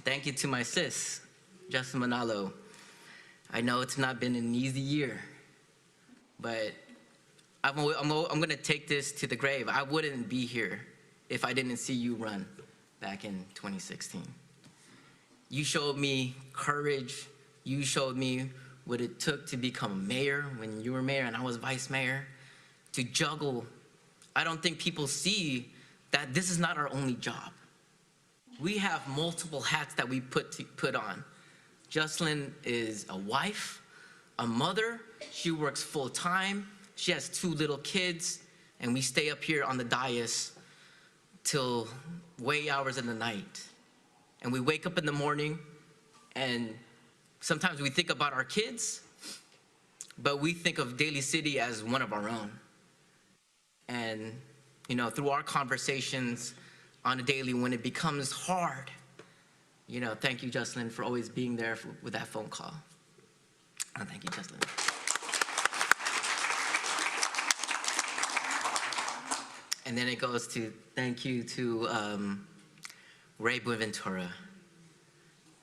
[SPEAKER 1] thank you to my sis, Justin Manalo. I know it's not been an easy year, but I'm going to take this to the grave. I wouldn't be here if I didn't see you run back in 2016. You showed me courage. You showed me what it took to become a mayor when you were mayor and I was vice mayor, to juggle. I don't think people see that this is not our only job. We have multiple hats that we put on. Jocelyn is a wife, a mother. She works full time. She has 2 little kids, and we stay up here on the dais till way hours in the night. And we wake up in the morning, and sometimes we think about our kids, but we think of Daly City as one of our own. And, you know, through our conversations on a daily, when it becomes hard, you know, thank you, Jocelyn, for always being there with that phone call. And thank you, Jocelyn. And then it goes to thank you to Ray Buenaventura.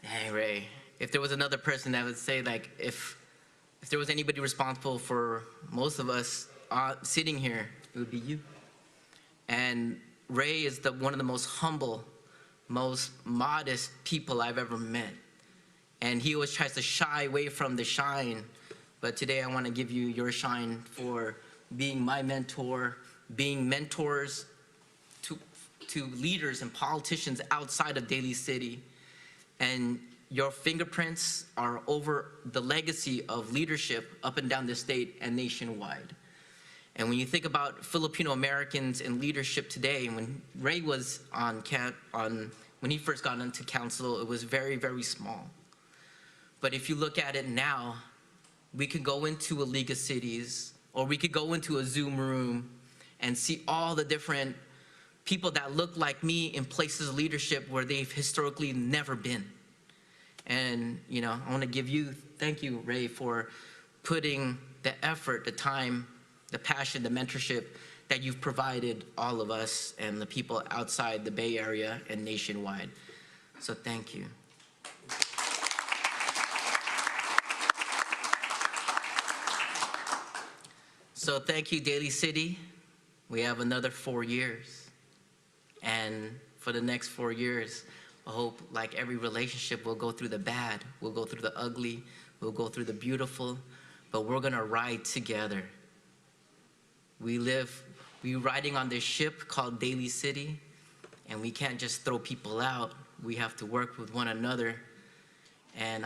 [SPEAKER 1] Hey, Ray, if there was another person that would say, like, if there was anybody responsible for most of us sitting here, it would be you. And Ray is one of the most humble, most modest people I've ever met. And he always tries to shy away from the shine. But today I want to give you your shine for being my mentor, being mentors to leaders and politicians outside of Daly City. And your fingerprints are over the legacy of leadership up and down the state and nationwide. And when you think about Filipino Americans in leadership today, when Ray was when he first got into council, it was very, very small. But if you look at it now, we can go into a League of Cities Or we could go into a Zoom room and see all the different people that look like me in places of leadership where they've historically never been. And, I want to thank you, Ray, for putting the effort, the time, the passion, the mentorship that you've provided all of us and the people outside the Bay Area and nationwide. So thank you. So thank you, Daly City. We have another 4 years. And for the next 4 years, I hope, like every relationship, we'll go through the bad, we'll go through the ugly, we'll go through the beautiful, but we're gonna ride together. We're riding on this ship called Daly City, and we can't just throw people out. We have to work with one another. And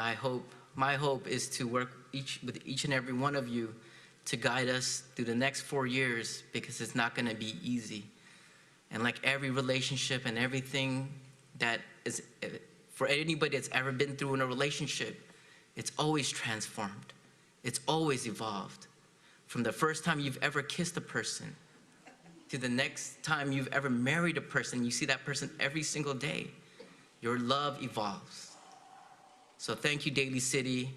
[SPEAKER 1] my hope is to work with each and every one of you to guide us through the next 4 years, because it's not gonna be easy. And like every relationship and everything that is, for anybody that's ever been through in a relationship, it's always transformed. It's always evolved. From the first time you've ever kissed a person to the next time you've ever married a person, you see that person every single day. Your love evolves. So thank you, Daly City.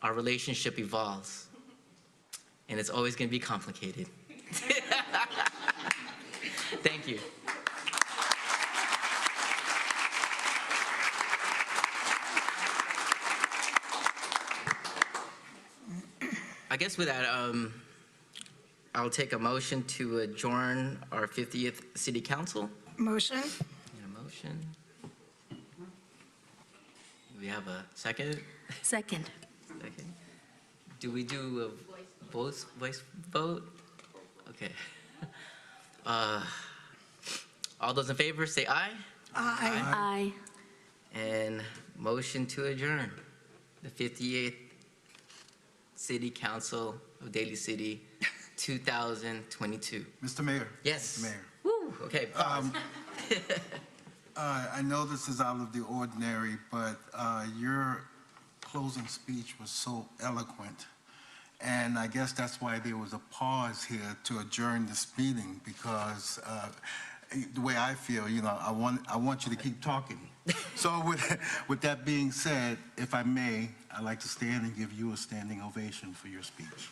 [SPEAKER 1] Our relationship evolves. And it's always gonna be complicated. Thank you. I guess with that, I'll take a motion to adjourn our 50th City Council.
[SPEAKER 2] Motion?
[SPEAKER 1] Need a motion? Do we have a second?
[SPEAKER 8] Second.
[SPEAKER 1] Second. Do we do a voice vote? Okay. All those in favor say aye.
[SPEAKER 2] Aye.
[SPEAKER 8] Aye.
[SPEAKER 1] And motion to adjourn the 58th City Council of Daly City, 2022.
[SPEAKER 10] Mr. Mayor.
[SPEAKER 1] Yes.
[SPEAKER 10] Mr. Mayor.
[SPEAKER 1] Woo, okay.
[SPEAKER 10] I know this is out of the ordinary, but your closing speech was so eloquent. And I guess that's why there was a pause here to adjourn this meeting, because the way I feel, I want you to keep talking. So with that being said, if I may, I'd like to stand and give you a standing ovation for your speech.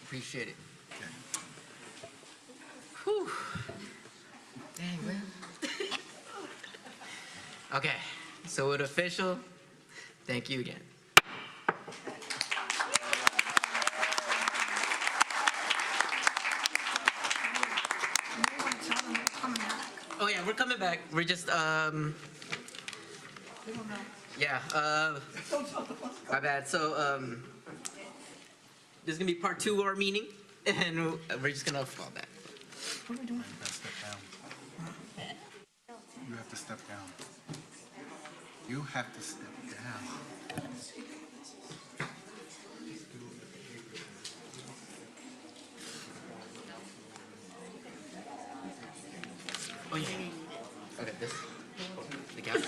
[SPEAKER 1] Appreciate it. Whew. Dang, man. Okay, so with official, thank you again. Oh yeah, we're coming back. We're just, yeah, my bad. So, there's gonna be part 2 of our meeting, and we're just gonna fall back.
[SPEAKER 10] Step down. You have to step down. You have to step down.
[SPEAKER 1] Oh yeah. Okay, this. The gap.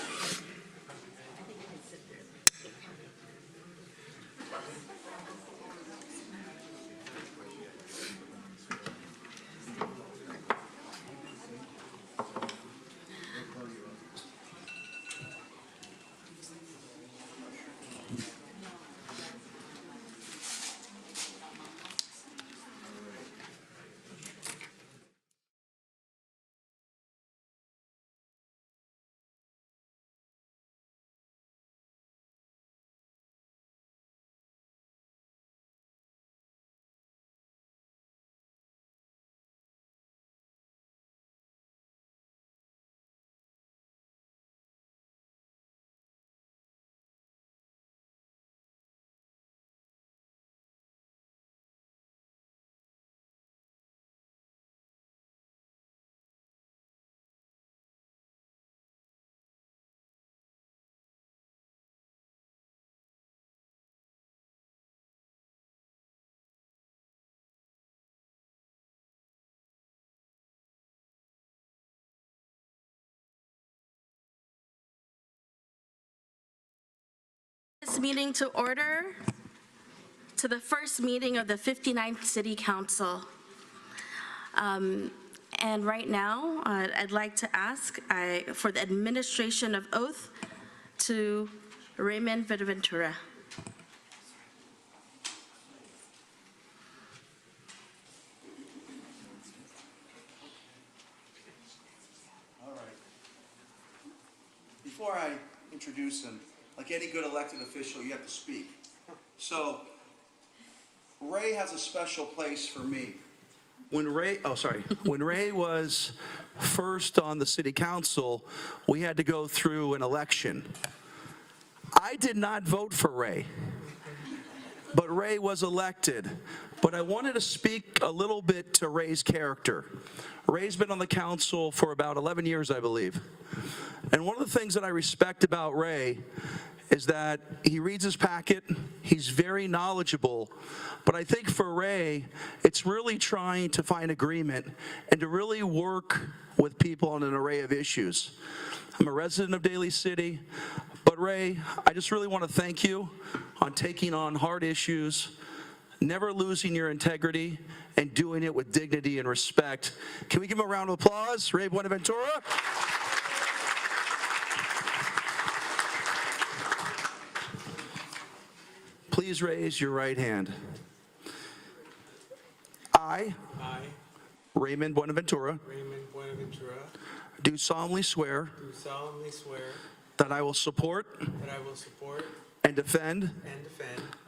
[SPEAKER 11] This meeting to order, to the first meeting of the 59th City Council. And right now, I'd like to ask for the administration of oath to Raymond Bonaventura.
[SPEAKER 12] All right. Before I introduce him, like any good elected official, you have to speak. So, Ray has a special place for me. When Ray was first on the city council, we had to go through an election. I did not vote for Ray, but Ray was elected. But I wanted to speak a little bit to Ray's character. Ray's been on the council for about 11 years, I believe. And one of the things that I respect about Ray is that he reads his packet, he's very knowledgeable, but I think for Ray, it's really trying to find agreement and to really work with people on an array of issues. I'm a resident of Daly City, but Ray, I just really want to thank you on taking on hard issues, never losing your integrity, and doing it with dignity and respect. Can we give him a round of applause? Ray Bonaventura. Please raise your right hand. I, Raymond Bonaventura, do solemnly swear that I will support and defend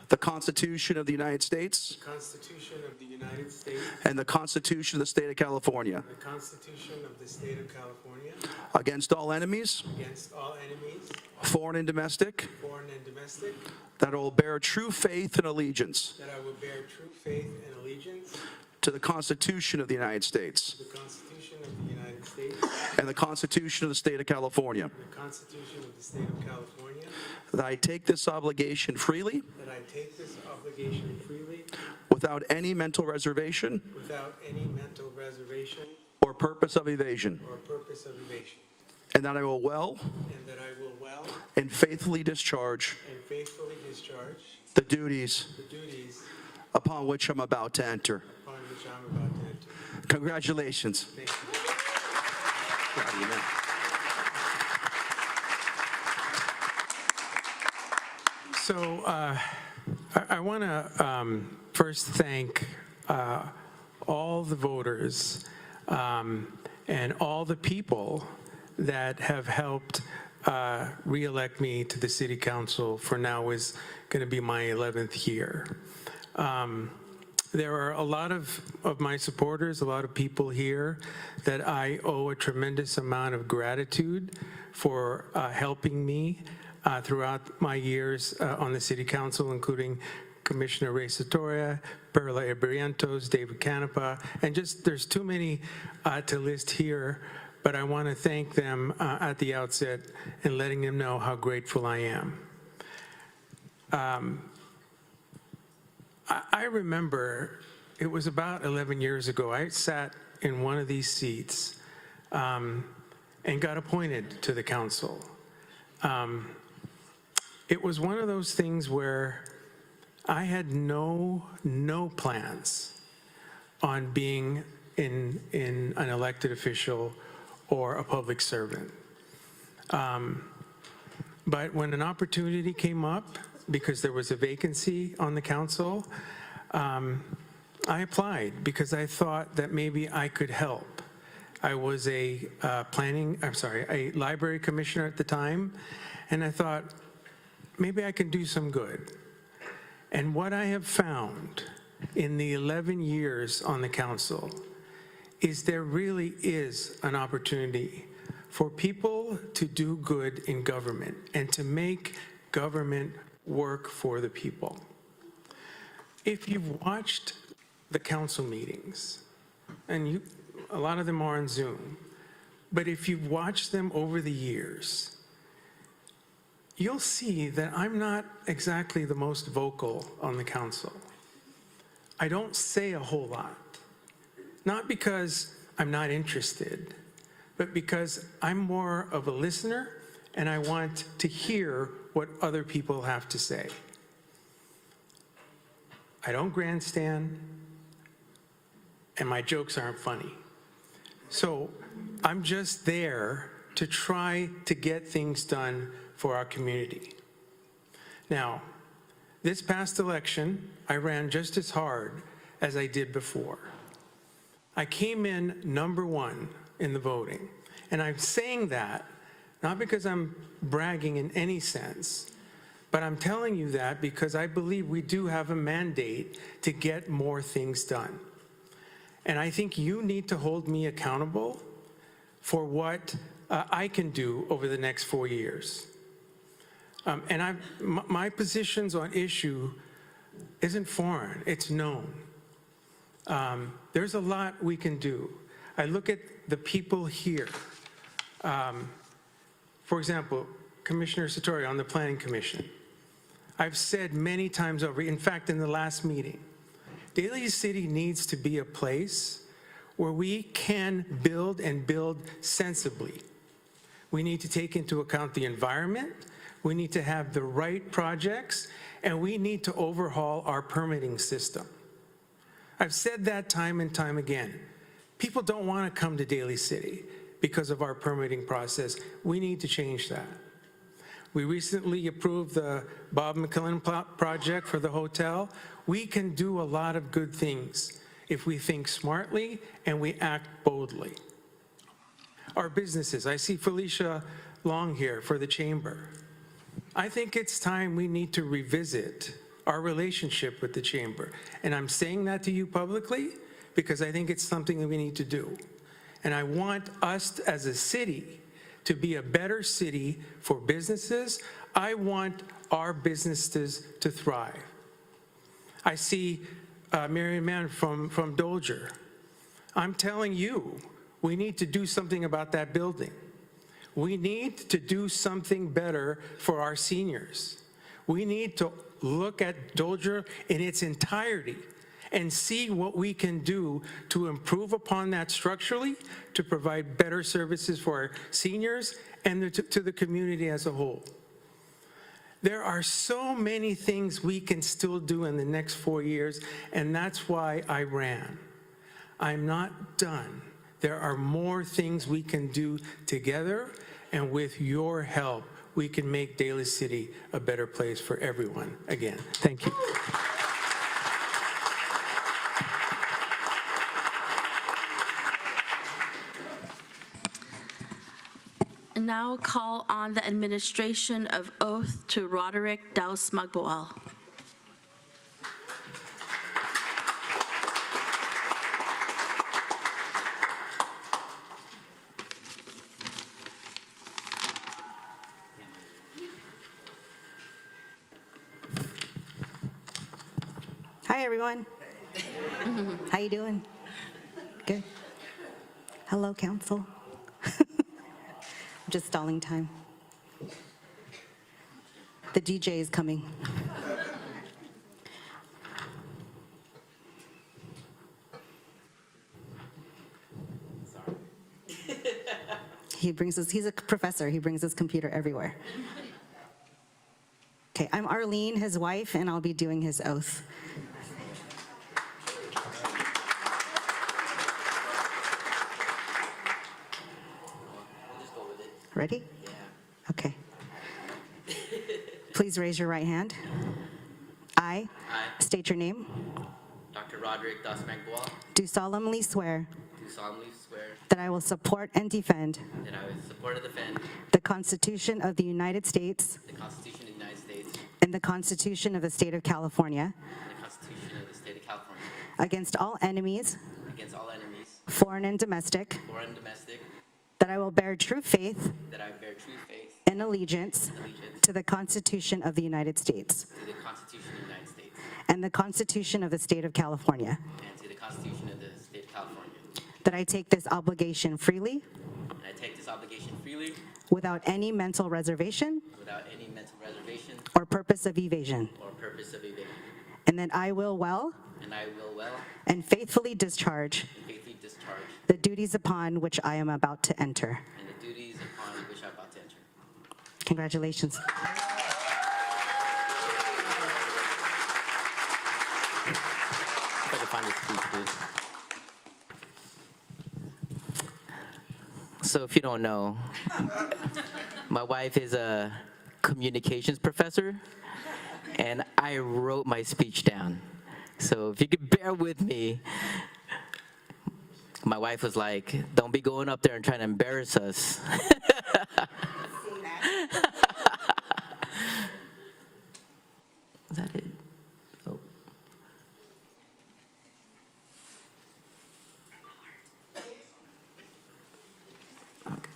[SPEAKER 12] the Constitution of the United States and the Constitution of the State of California against all enemies, foreign and domestic, that I will bear true faith and allegiance to the Constitution of the United States and the Constitution of the State of California, that I take this obligation freely without any mental reservation or purpose of evasion, and that I will well and faithfully discharge the duties upon which I'm about to enter. Congratulations.
[SPEAKER 13] So I want to first thank all the voters and all the people that have helped re-elect me to the City Council for now is going to be my 11th year. There are a lot of my supporters, a lot of people here that I owe a tremendous amount of gratitude for helping me throughout my years on the City Council, including Commissioner Ray Satoria, Perla Ebrientos, David Canepa, and just there's too many to list here, but I want to thank them at the outset and letting them know how grateful I am. I remember it was about 11 years ago, I sat in one of these seats and got appointed to the council. It was one of those things where I had no plans on being in an elected official or a public servant. But when an opportunity came up, because there was a vacancy on the council, I applied because I thought that maybe I could help. I was a library commissioner at the time, and I thought maybe I can do some good. And what I have found in the 11 years on the council is there really is an opportunity for people to do good in government and to make government work for the people. If you've watched the council meetings, and a lot of them are on Zoom, but if you've watched them over the years, you'll see that I'm not exactly the most vocal on the council. I don't say a whole lot, not because I'm not interested, but because I'm more of a listener and I want to hear what other people have to say. I don't grandstand, and my jokes aren't funny. So I'm just there to try to get things done for our community. Now, this past election, I ran just as hard as I did before. I came in #1 in the voting, and I'm saying that not because I'm bragging in any sense, but I'm telling you that because I believe we do have a mandate to get more things done. And I think you need to hold me accountable for what I can do over the next 4 years. And my positions on issue isn't foreign, it's known. There's a lot we can do. I look at the people here. For example, Commissioner Satori on the Planning Commission. I've said many times over, in fact, in the last meeting, Daly City needs to be a place where we can build and build sensibly. We need to take into account the environment, we need to have the right projects, and we need to overhaul our permitting system. I've said that time and time again. People don't want to come to Daly City because of our permitting process. We need to change that. We recently approved the Bob McKillen project for the hotel. We can do a lot of good things if we think smartly and we act boldly. Our businesses, I see Felicia Long here for the chamber. I think it's time we need to revisit our relationship with the chamber. And I'm saying that to you publicly because I think it's something that we need to do. And I want us as a city to be a better city for businesses. I want our businesses to thrive. I see Marion Mann from Dolger. I'm telling you, we need to do something about that building. We need to do something better for our seniors. We need to look at Dolger in its entirety and see what we can do to improve upon that structurally, to provide better services for our seniors and to the community as a whole. There are so many things we can still do in the next 4 years, and that's why I ran. I'm not done. There are more things we can do together, and with your help, we can make Daly City a better place for everyone. Again, thank you.
[SPEAKER 11] Now call on the administration of oath to Roderick Daus Magboal.
[SPEAKER 14] Hi, everyone. How you doing? Good. Hello, council. Just stalling time. The DJ is coming. He's a professor. He brings his computer everywhere. Okay, I'm Arlene, his wife, and I'll be doing his oath. Ready? Yeah. Okay. Please raise your right hand. I state your name.
[SPEAKER 1] Dr. Roderick Daus Magboal,
[SPEAKER 14] Do solemnly swear
[SPEAKER 1] do solemnly swear
[SPEAKER 14] that I will support and defend
[SPEAKER 1] that I will support and defend
[SPEAKER 14] the Constitution of the United States
[SPEAKER 1] the Constitution of the United States
[SPEAKER 14] and the Constitution of the State of California
[SPEAKER 1] and the Constitution of the State of California
[SPEAKER 14] against all enemies,
[SPEAKER 1] against all enemies,
[SPEAKER 14] foreign and domestic,
[SPEAKER 1] foreign and domestic,
[SPEAKER 14] that I will bear true faith
[SPEAKER 1] that I bear true faith
[SPEAKER 14] and allegiance
[SPEAKER 1] and allegiance
[SPEAKER 14] to the Constitution of the United States
[SPEAKER 1] to the Constitution of the United States
[SPEAKER 14] and the Constitution of the State of California,
[SPEAKER 1] and to the Constitution of the State of California,
[SPEAKER 14] that I take this obligation freely
[SPEAKER 1] and I take this obligation freely
[SPEAKER 14] without any mental reservation
[SPEAKER 1] without any mental reservation
[SPEAKER 14] or purpose of evasion,
[SPEAKER 1] or purpose of evasion,
[SPEAKER 14] and that I will well
[SPEAKER 1] and I will well
[SPEAKER 14] and faithfully discharge
[SPEAKER 1] and faithfully discharge
[SPEAKER 14] the duties upon which I am about to enter.
[SPEAKER 1] and the duties upon which I'm about to enter.
[SPEAKER 14] Congratulations.
[SPEAKER 1] find the speech, please. So if you don't know, my wife is a communications professor, and I wrote my speech down. So if you could bear with me, my wife was like, don't be going up there and trying to embarrass us. Is that it? Oh. Okay.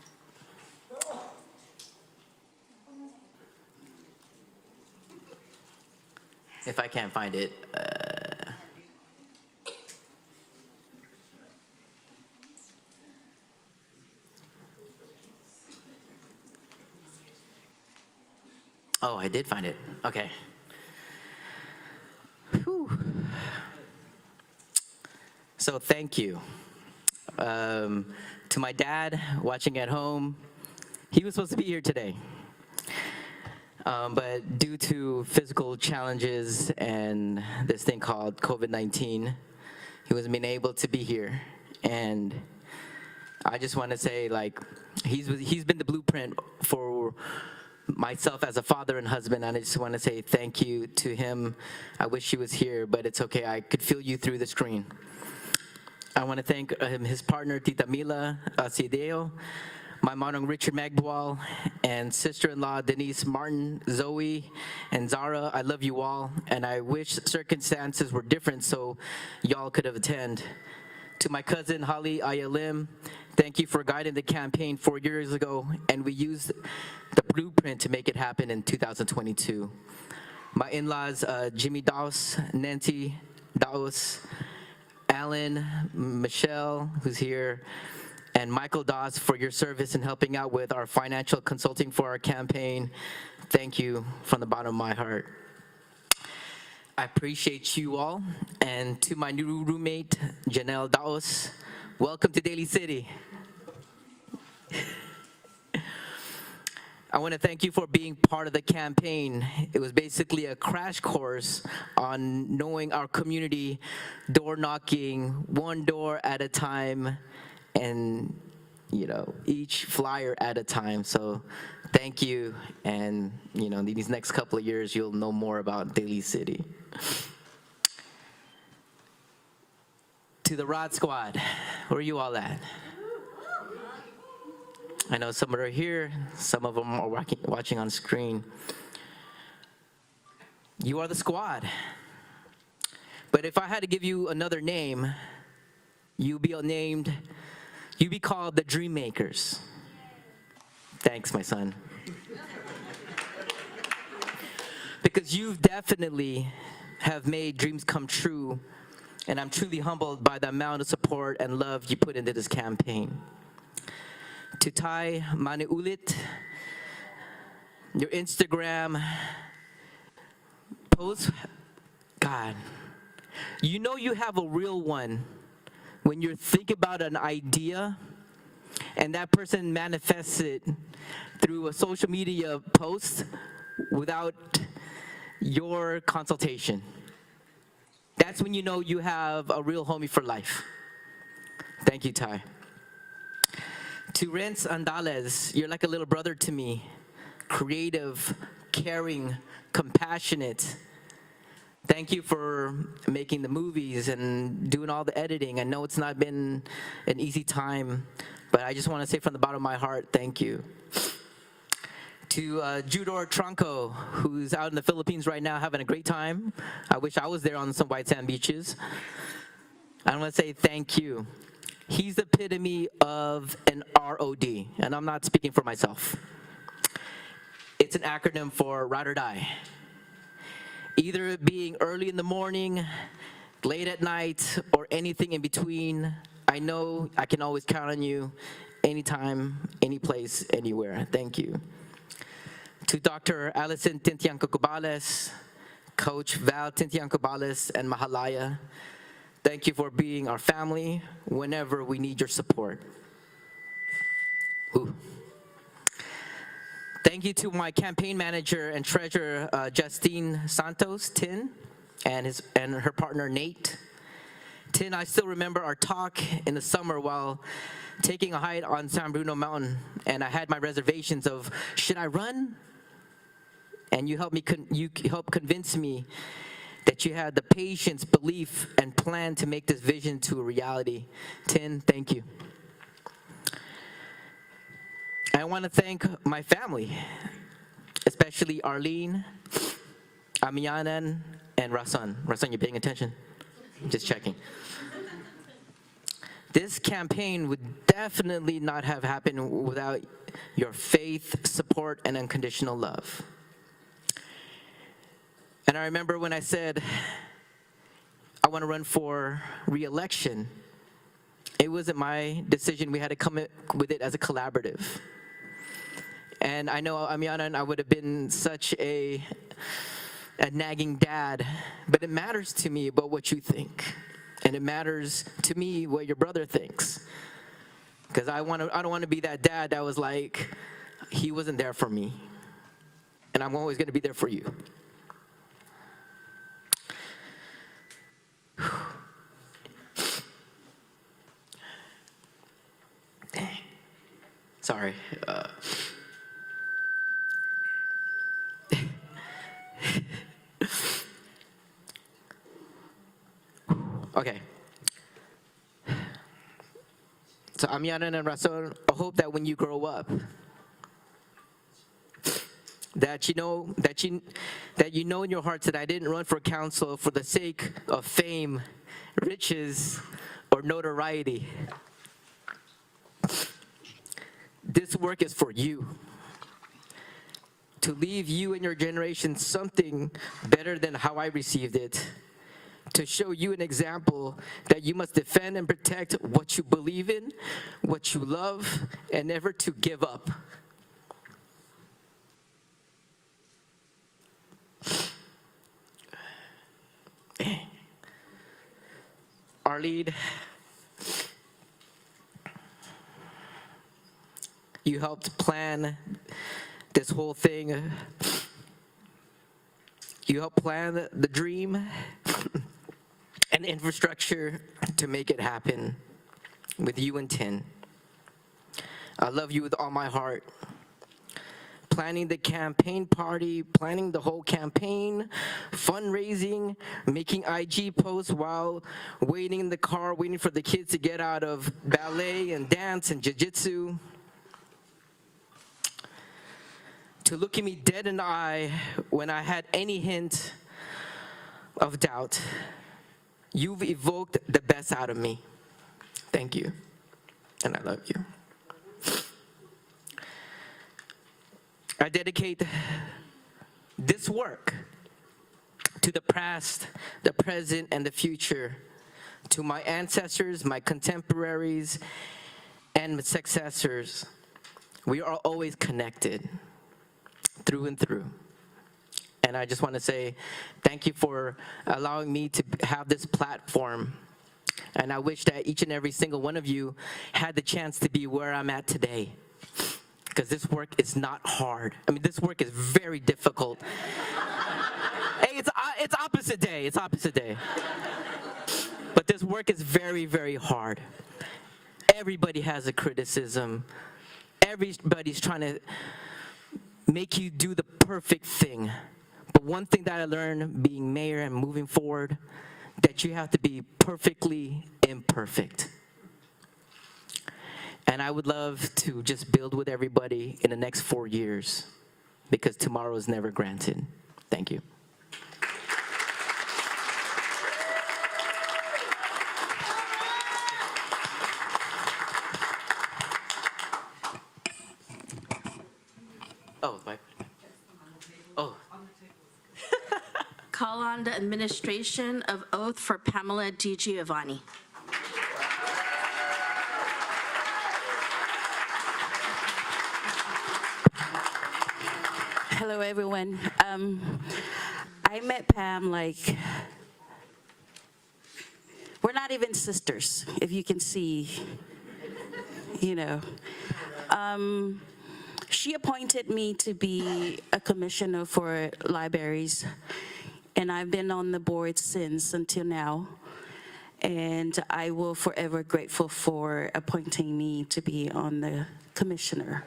[SPEAKER 1] If I can't find it, oh, I did find it. Okay. Whew. So thank you. To my dad watching at home, he was supposed to be here today. But due to physical challenges and this thing called COVID-19, he wasn't being able to be here. And I just want to say, like, he's been the blueprint for myself as a father and husband, and I just want to say thank you to him. I wish he was here, but it's okay. I could feel you through the screen. I want to thank his partner, Tita Mila Sideo, my manong Richard Magbual, and sister-in-law Denise Martin, Zoe, and Zara. I love you all, and I wish circumstances were different so y'all could have attended. To my cousin, Holly Ayalim, thank you for guiding the campaign 4 years ago, and we used the blueprint to make it happen in 2022. My in-laws, Jimmy Daus, Nancy Daus, Alan, Michelle, who's here, and Michael Daus for your service in helping out with our financial consulting for our campaign. Thank you from the bottom of my heart. I appreciate you all. And to my new roommate, Janelle Daos, welcome to Daly City. I want to thank you for being part of the campaign. It was basically a crash course on knowing our community, door knocking, one door at a time, and each flyer at a time. So thank you, and these next couple of years you'll know more about Daly City. To the Rod Squad, where are you all at? I know some are here, some of them are watching on screen. You are the squad. But if I had to give you another name, you'd be called the Dream Makers. Thanks, my son. Because you definitely have made dreams come true, and I'm truly humbled by the amount of support and love you put into this campaign. To Ty Maneulit, your Instagram post, God, you have a real one when you think about an idea and that person manifests it through a social media post without your consultation. That's when you know you have a real homie for life. Thank you, Ty. To Renz Andales, you're like a little brother to me. Creative, caring, compassionate. Thank you for making the movies and doing all the editing. I know it's not been an easy time, but I just want to say from the bottom of my heart, thank you. To Judor Tronco, who's out in the Philippines right now having a great time. I wish I was there on some white sand beaches. I want to say thank you. He's the epitome of an ROD, and I'm not speaking for myself. It's an acronym for ride or die. Either it being early in the morning, late at night, or anything in between, I know I can always count on you anytime, any place, anywhere. Thank you. To Dr. Alison Tintianco-Cubales, Coach Val Tintianco-Cubales, and Mahalaya, thank you for being our family whenever we need your support. Ooh. Thank you to my campaign manager and treasurer, Justine Santos Tin, and her partner, Nate. Tin, I still remember our talk in the summer while taking a hike on San Bruno Mountain, and I had my reservations of, should I run? And you helped convince me that you had the patience, belief, and plan to make this vision to a reality. Tin, thank you. I want to thank my family, especially Arlene, Amianan, and Rasan. Rasan, you paying attention? Just checking. This campaign would definitely not have happened without your faith, support, and unconditional love. And I remember when I said I want to run for re-election, it wasn't my decision. We had to come with it as a collaborative. And I know, Amiana, I would have been such a nagging dad, but it matters to me about what you think. And it matters to me what your brother thinks. Because I don't want to be that dad that was like, he wasn't there for me. And I'm always going to be there for you. Dang. Sorry. Okay. So Amiana and Rasul, I hope that when you grow up, that you know in your hearts that I didn't run for council for the sake of fame, riches, or notoriety. This work is for you. To leave you and your generation something better than how I received it. To show you an example that you must defend and protect what you believe in, what you love, and never to give up. Arlene, you helped plan this whole thing. You helped plan the dream and infrastructure to make it happen with you and Tin. I love you with all my heart. Planning the campaign party, planning the whole campaign, fundraising, making IG posts while waiting in the car, waiting for the kids to get out of ballet and dance and jiu-jitsu. To look at me dead in the eye when I had any hint of doubt. You've evoked the best out of me. Thank you, and I love you. I dedicate this work to the past, the present, and the future, to my ancestors, my contemporaries, and successors. We are always connected, through and through. And I just want to say thank you for allowing me to have this platform. And I wish that each and every single one of you had the chance to be where I'm at today. Because this work is not hard. I mean, this work is very difficult. Hey, it's opposite day. It's opposite day. But this work is very, very hard. Everybody has a criticism. Everybody's trying to make you do the perfect thing. But one thing that I learned being mayor and moving forward, that you have to be perfectly imperfect. And I would love to just build with everybody in the next 4 years, because tomorrow is never granted. Thank you. Oh, my. Oh.
[SPEAKER 11] Call on the administration of oath for Pamela Di Giovanni.
[SPEAKER 15] Hello, everyone. I met Pam we're not even sisters, if you can see, She appointed me to be a commissioner for libraries, and I've been on the board since until now. and I will forever grateful for appointing me to be on the commissioner.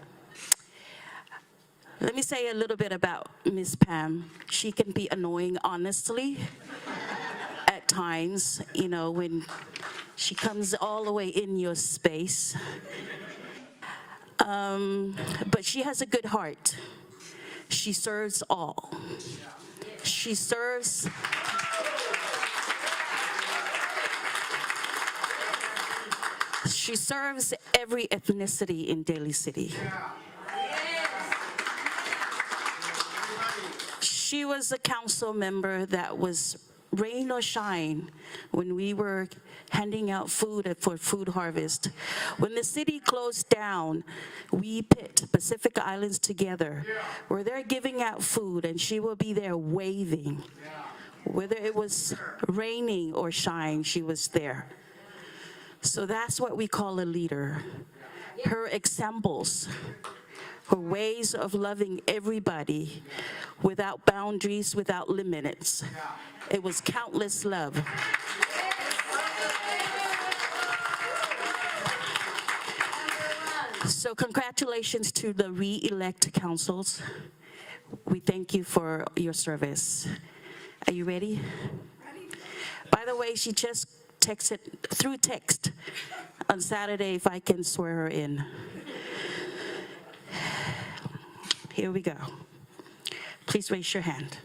[SPEAKER 15] Let me say a little bit about Ms. Pam. She can be annoying, honestly, at times, you know, when she comes all the way in your space. But she has a good heart. She serves all. She serves every ethnicity in Daly City. She was a council member that was rain or shine when we were handing out food for food harvest. When the city closed down, we pit Pacific Islands together where they're giving out food, and she will be there waving. Whether it was raining or shine, she was there. So that's what we call a leader. Her examples, her ways of loving everybody without boundaries, without limits. It was countless love. So congratulations to the re-elect councils. We thank you for your service. Are you ready? Ready. By the way, she just texted through text on Saturday if I can swear her in. Here we go. Please raise your hand.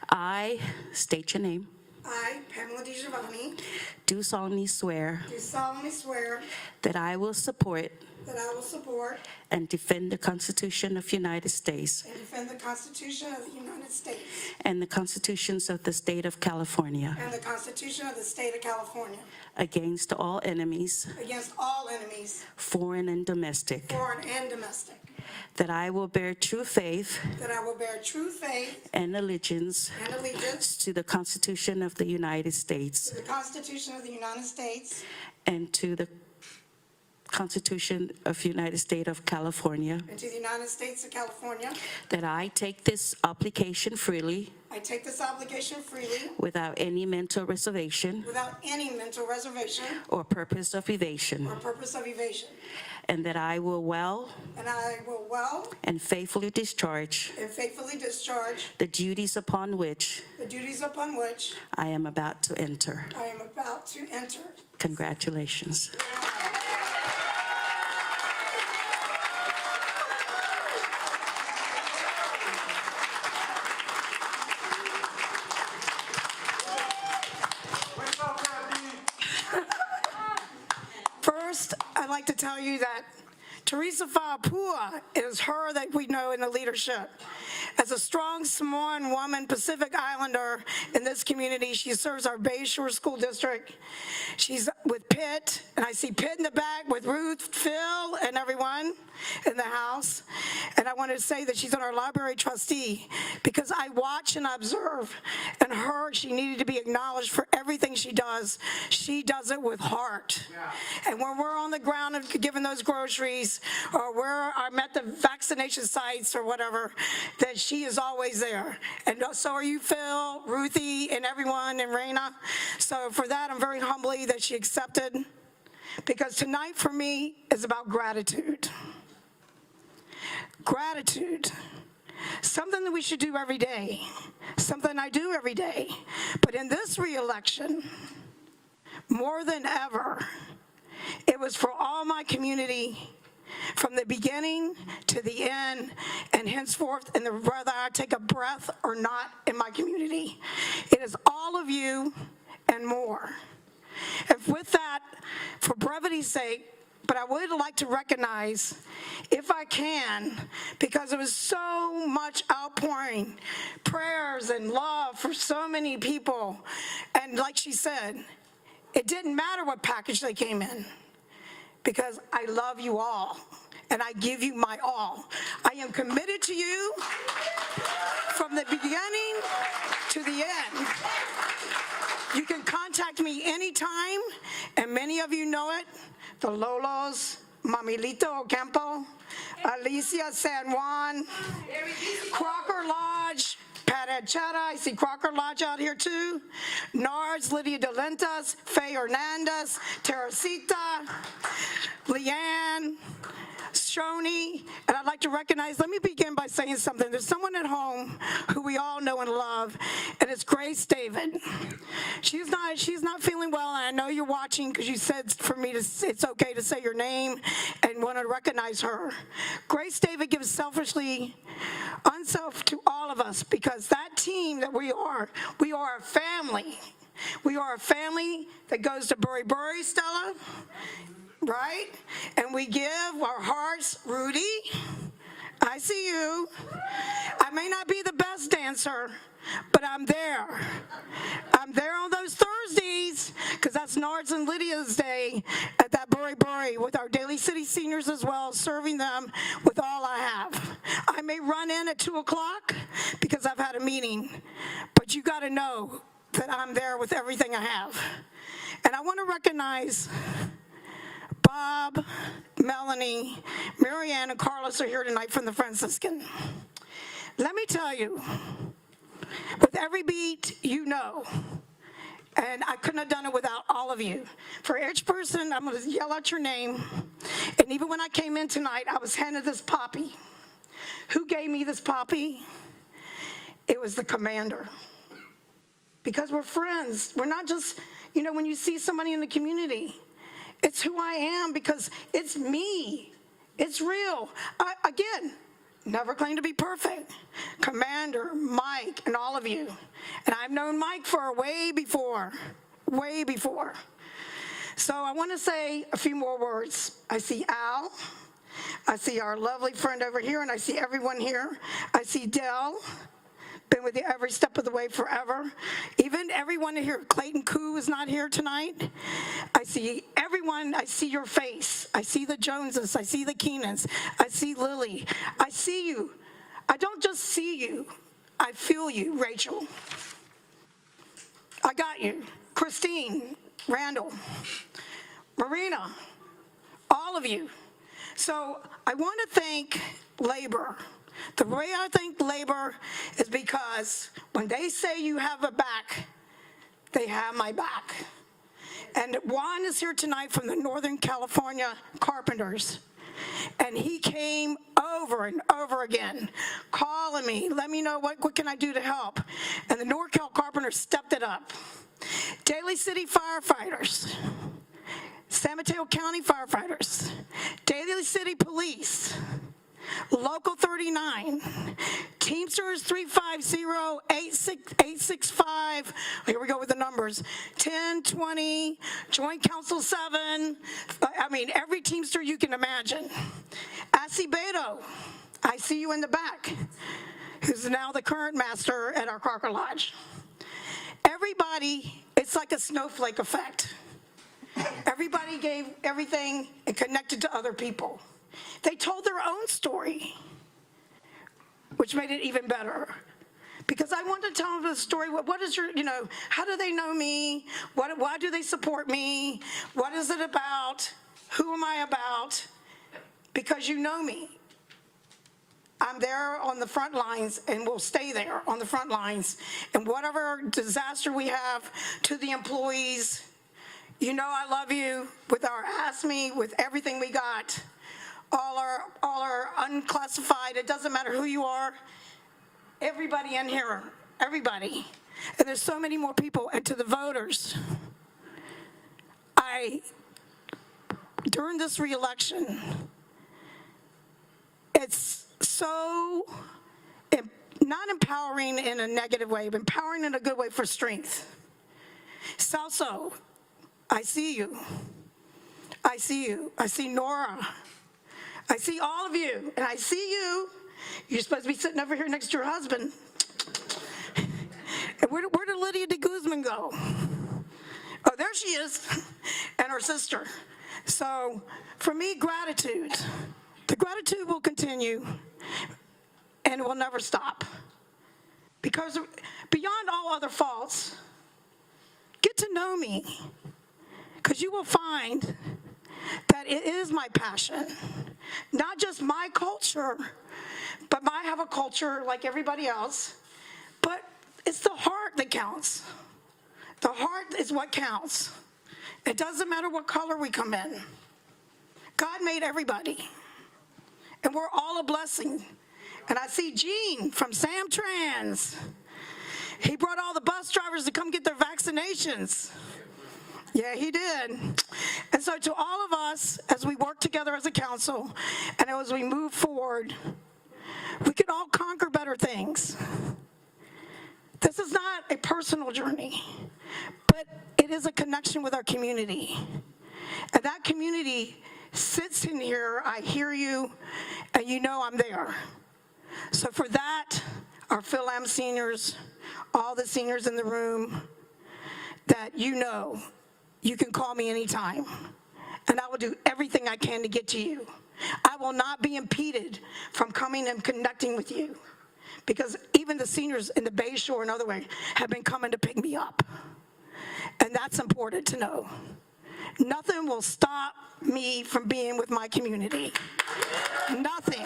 [SPEAKER 15] I state your name.
[SPEAKER 2] I, Pamela DiGiovanni,
[SPEAKER 15] Do solemnly swear
[SPEAKER 2] do solemnly swear
[SPEAKER 15] that I will support
[SPEAKER 2] that I will support
[SPEAKER 15] and defend the Constitution of the United States
[SPEAKER 2] and defend the Constitution of the United States
[SPEAKER 15] and the constitutions of the state of California
[SPEAKER 2] and the Constitution of the State of California
[SPEAKER 15] against all enemies,
[SPEAKER 2] against all enemies,
[SPEAKER 15] foreign and domestic,
[SPEAKER 2] foreign and domestic,
[SPEAKER 15] that I will bear true faith
[SPEAKER 2] that I will bear true faith
[SPEAKER 15] and allegiance
[SPEAKER 2] and allegiance
[SPEAKER 15] to the Constitution of the United States
[SPEAKER 2] to the Constitution of the United States
[SPEAKER 15] and to the Constitution of the United States of California,
[SPEAKER 2] and to the United States of California.
[SPEAKER 15] that I take this obligation freely
[SPEAKER 2] I take this obligation freely
[SPEAKER 15] without any mental reservation
[SPEAKER 2] without any mental reservation
[SPEAKER 15] or purpose of evasion,
[SPEAKER 2] or purpose of evasion,
[SPEAKER 15] and that I will well
[SPEAKER 2] and I will well
[SPEAKER 15] and faithfully discharge
[SPEAKER 2] and faithfully discharge
[SPEAKER 15] the duties upon which
[SPEAKER 2] the duties upon which
[SPEAKER 15] I am about to enter.
[SPEAKER 2] I am about to enter.
[SPEAKER 15] Congratulations.
[SPEAKER 2] First, I'd like to tell you that Teresa Fa'apua is her that we know in the leadership. As a strong Samoan woman, Pacific Islander in this community, she serves our Bayshore School District. She's with Pitt, and I see Pitt in the back with Ruth, Phil, and everyone in the house. And I wanted to say that she's on our library trustee because I watch and observe, and she needed to be acknowledged for everything she does. She does it with heart. And when we're on the ground and giving those groceries, or I'm at the vaccination sites or whatever, that she is always there. And so are you, Phil, Ruthie, and everyone, and Raina. So for that, I'm very humbly that she accepted, because tonight for me is about gratitude. Gratitude. Something that we should do every day. Something I do every day. But in this re-election, more than ever, it was for all my community, from the beginning to the end, and henceforth, and whether I take a breath or not in my community. It is all of you and more. If with that, for brevity's sake, but I would like to recognize, if I can, because it was so much outpouring, prayers and love for so many people. And like she said, it didn't matter what package they came in, because I love you all, and I give you my all. I am committed to you from the beginning to the end. You can contact me anytime, and many of you know it, the Lolos, Mamilito Ocampo, Alicia San Juan, Crocker Lodge, Pat Chata, I see Crocker Lodge out here too. Nards, Lydia Delentas, Faye Hernandez, Teresita, Leanne, Shoni, and I'd like to recognize, let me begin by saying something. There's someone at home who we all know and love, and it's Grace David. She's not feeling well, and I know you're watching because you said for me it's okay to say your name and want to recognize her. Grace David gives selfishly, unself to all of us because that team that we are a family. We are a family that goes to Bury Bury, Stella, right? And we give our hearts, Rudy, I see you. I may not be the best dancer, but I'm there. I'm there on those Thursdays, because that's Nards and Lydia's day at that Bury Bury with our Daly City seniors as well, serving them with all I have. I may run in at 2 o'clock because I've had a meeting, but you gotta know that I'm there with everything I have. And I wanna recognize Bob, Melanie, Marianne, and Carlos are here tonight from the Franciscan. Let me tell you, with every beat, you know, and I couldn't have done it without all of you. For each person, I'm gonna yell out your name, and even when I came in tonight, I was handed this poppy. Who gave me this poppy? It was the commander. Because we're friends. We're not just, when you see somebody in the community, it's who I am because it's me. It's real. Again, never claim to be perfect. Commander, Mike, and all of you. And I've known Mike for way before. So I want to say a few more words. I see Al. I see our lovely friend over here, and I see everyone here. I see Dell. Been with you every step of the way forever. Even everyone here, Clayton Koo is not here tonight. I see everyone, I see your face. I see the Joneses, I see the Keenans, I see Lily. I see you. I don't just see you, I feel you, Rachel. I got you. Christine, Randall, Marina, all of you. So I want to thank labor. The way I thank labor is because when they say you have a back, they have my back. And Juan is here tonight from the Northern California Carpenters. And he came over and over again, calling me, let me know what can I do to help. And the NorCal Carpenters stepped it up. Daly City firefighters, San Mateo County firefighters, Daly City Police, Local 39, Teamsters 350-865, here we go with the numbers, 1020, Joint Council 7, every Teamster you can imagine. Acevedo, I see you in the back, who's now the current master at our Crocker Lodge. Everybody, it's like a snowflake effect. Everybody gave everything and connected to other people. They told their own story, which made it even better. Because I wanted to tell them the story, what is your, how do they know me? Why do they support me? What is it about? Who am I about? Because you know me. I'm there on the front lines and will stay there on the front lines. And whatever disaster we have to the employees, I love you with our ASME, with everything we got. All our unclassified, it doesn't matter who you are, everybody in here, everybody. And there's so many more people. And to the voters, during this re-election, it's so, not empowering in a negative way, but empowering in a good way for strength. Salso, I see you. I see you. I see Nora. I see all of you, and I see you. You're supposed to be sitting over here next to your husband. And where did Lydia de Guzman go? Oh, there she is, and her sister. So for me, gratitude. The gratitude will continue, and it will never stop. Because beyond all other faults, get to know me, because you will find that it is my passion. Not just my culture, but I have a culture like everybody else, but It's the heart that counts. The heart is what counts. It doesn't matter what color we come in. God made everybody, and we're all a blessing. And I see Gene from Sam Trans. He brought all the bus drivers to come get their vaccinations. Yeah, he did. And so to all of us, as we work together as a council, and as we move forward, we can all conquer better things. This is not a personal journey, but it is a connection with our community. And that community sits in here, I hear you, and you know I'm there. So for that, our Phil Am seniors, all the seniors in the room, that you know, you can call me anytime, and I will do everything I can to get to you. I will not be impeded from coming and connecting with you, because even the seniors in the Bay Shore and other way have been coming to pick me up. And that's important to know. Nothing will stop me from being with my community. Nothing.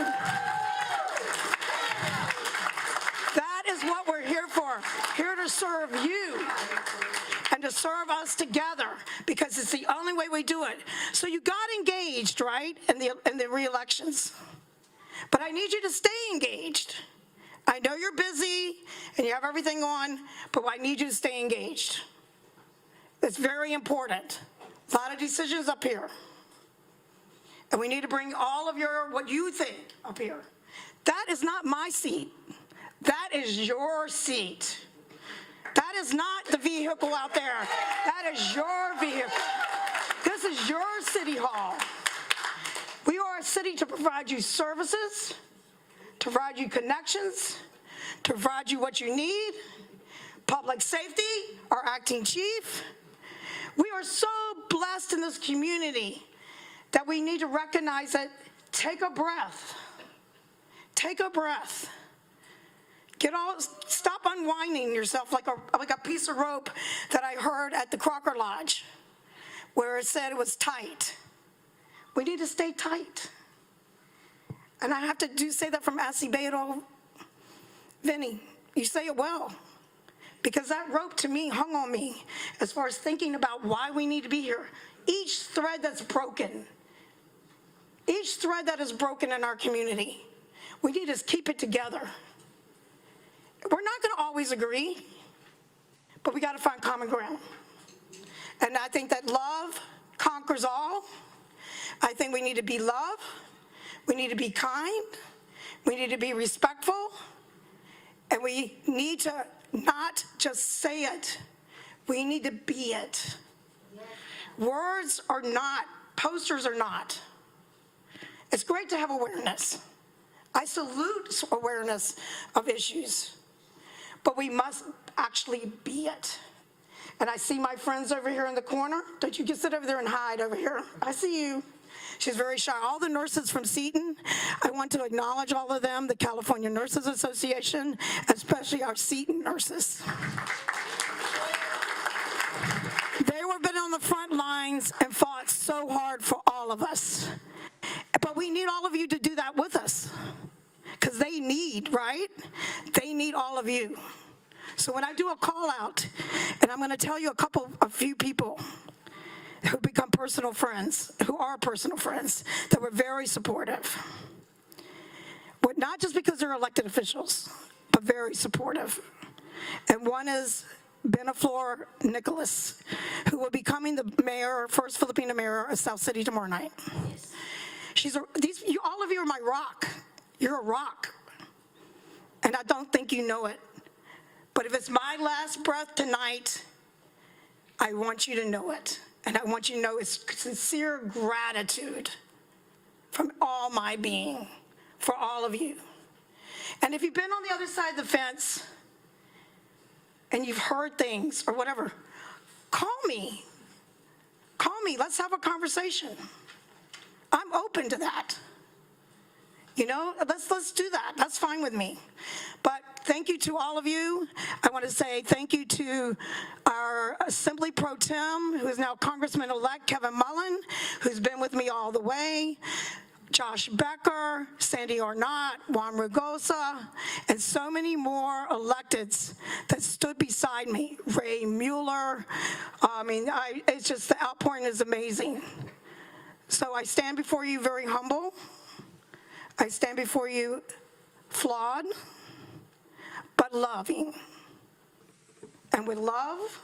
[SPEAKER 2] That is what we're here for, here to serve you and to serve us together, because it's the only way we do it. So you got engaged, right, in the re-elections. But I need you to stay engaged. I know you're busy and you have everything on, but I need you to stay engaged. It's very important. A lot of decisions up here. And we need to bring all of what you think up here. That is not my seat. That is your seat. That is not the vehicle out there. That is your vehicle. This is your city hall. We are a city to provide you services, to provide you connections, to provide you what you need. Public safety, our acting chief. We are so blessed in this community that we need to recognize it. Take a breath. Take a breath. Stop unwinding yourself like a piece of rope that I heard at the Crocker Lodge, where it said it was tight. We need to stay tight. And I have to say that from Acevedo. Vinny, you say it well. Because that rope to me hung on me as far as thinking about why we need to be here. Each thread that's broken, each thread that is broken in our community, we need to keep it together. We're not going to always agree, but we got to find common ground. And I think that love conquers all. I think we need to be love. We need to be kind. We need to be respectful. And we need to not just say it. We need to be it. Words are not, posters are not. It's great to have awareness. I salute awareness of issues. But we must actually be it. And I see my friends over here in the corner. Don't you just sit over there and hide over here. I see you. She's very shy. All the nurses from Seton, I want to acknowledge all of them, the California Nurses Association, especially our Seton nurses. They have been on the front lines and fought so hard for all of us. But we need all of you to do that with us. Because they need, right? They need all of you. So when I do a call out, and I'm going to tell you a few people who become personal friends, who are personal friends, that were very supportive. But not just because they're elected officials, but very supportive. And one is Beneflor Nicholas, who will be becoming the mayor, first Filipino mayor of South City tomorrow night. Yes. All of you are my rock. You're a rock. And I don't think you know it. But if it's my last breath tonight, I want you to know it. And I want you to know it's sincere gratitude from all my being for all of you. And if you've been on the other side of the fence and you've heard things or whatever, call me. Call me. Let's have a conversation. I'm open to that. You know, let's do that. That's fine with me. But thank you to all of you. I want to say thank you to our Assembly Pro Tem, who is now Congressman-elect Kevin Mullen, who's been with me all the way. Josh Becker, Sandy Arnott, Juan Rugosa, and so many more electeds that stood beside me. Ray Mueller. It's just the outpouring is amazing. So I stand before you very humble. I stand before you flawed, but loving. And with love,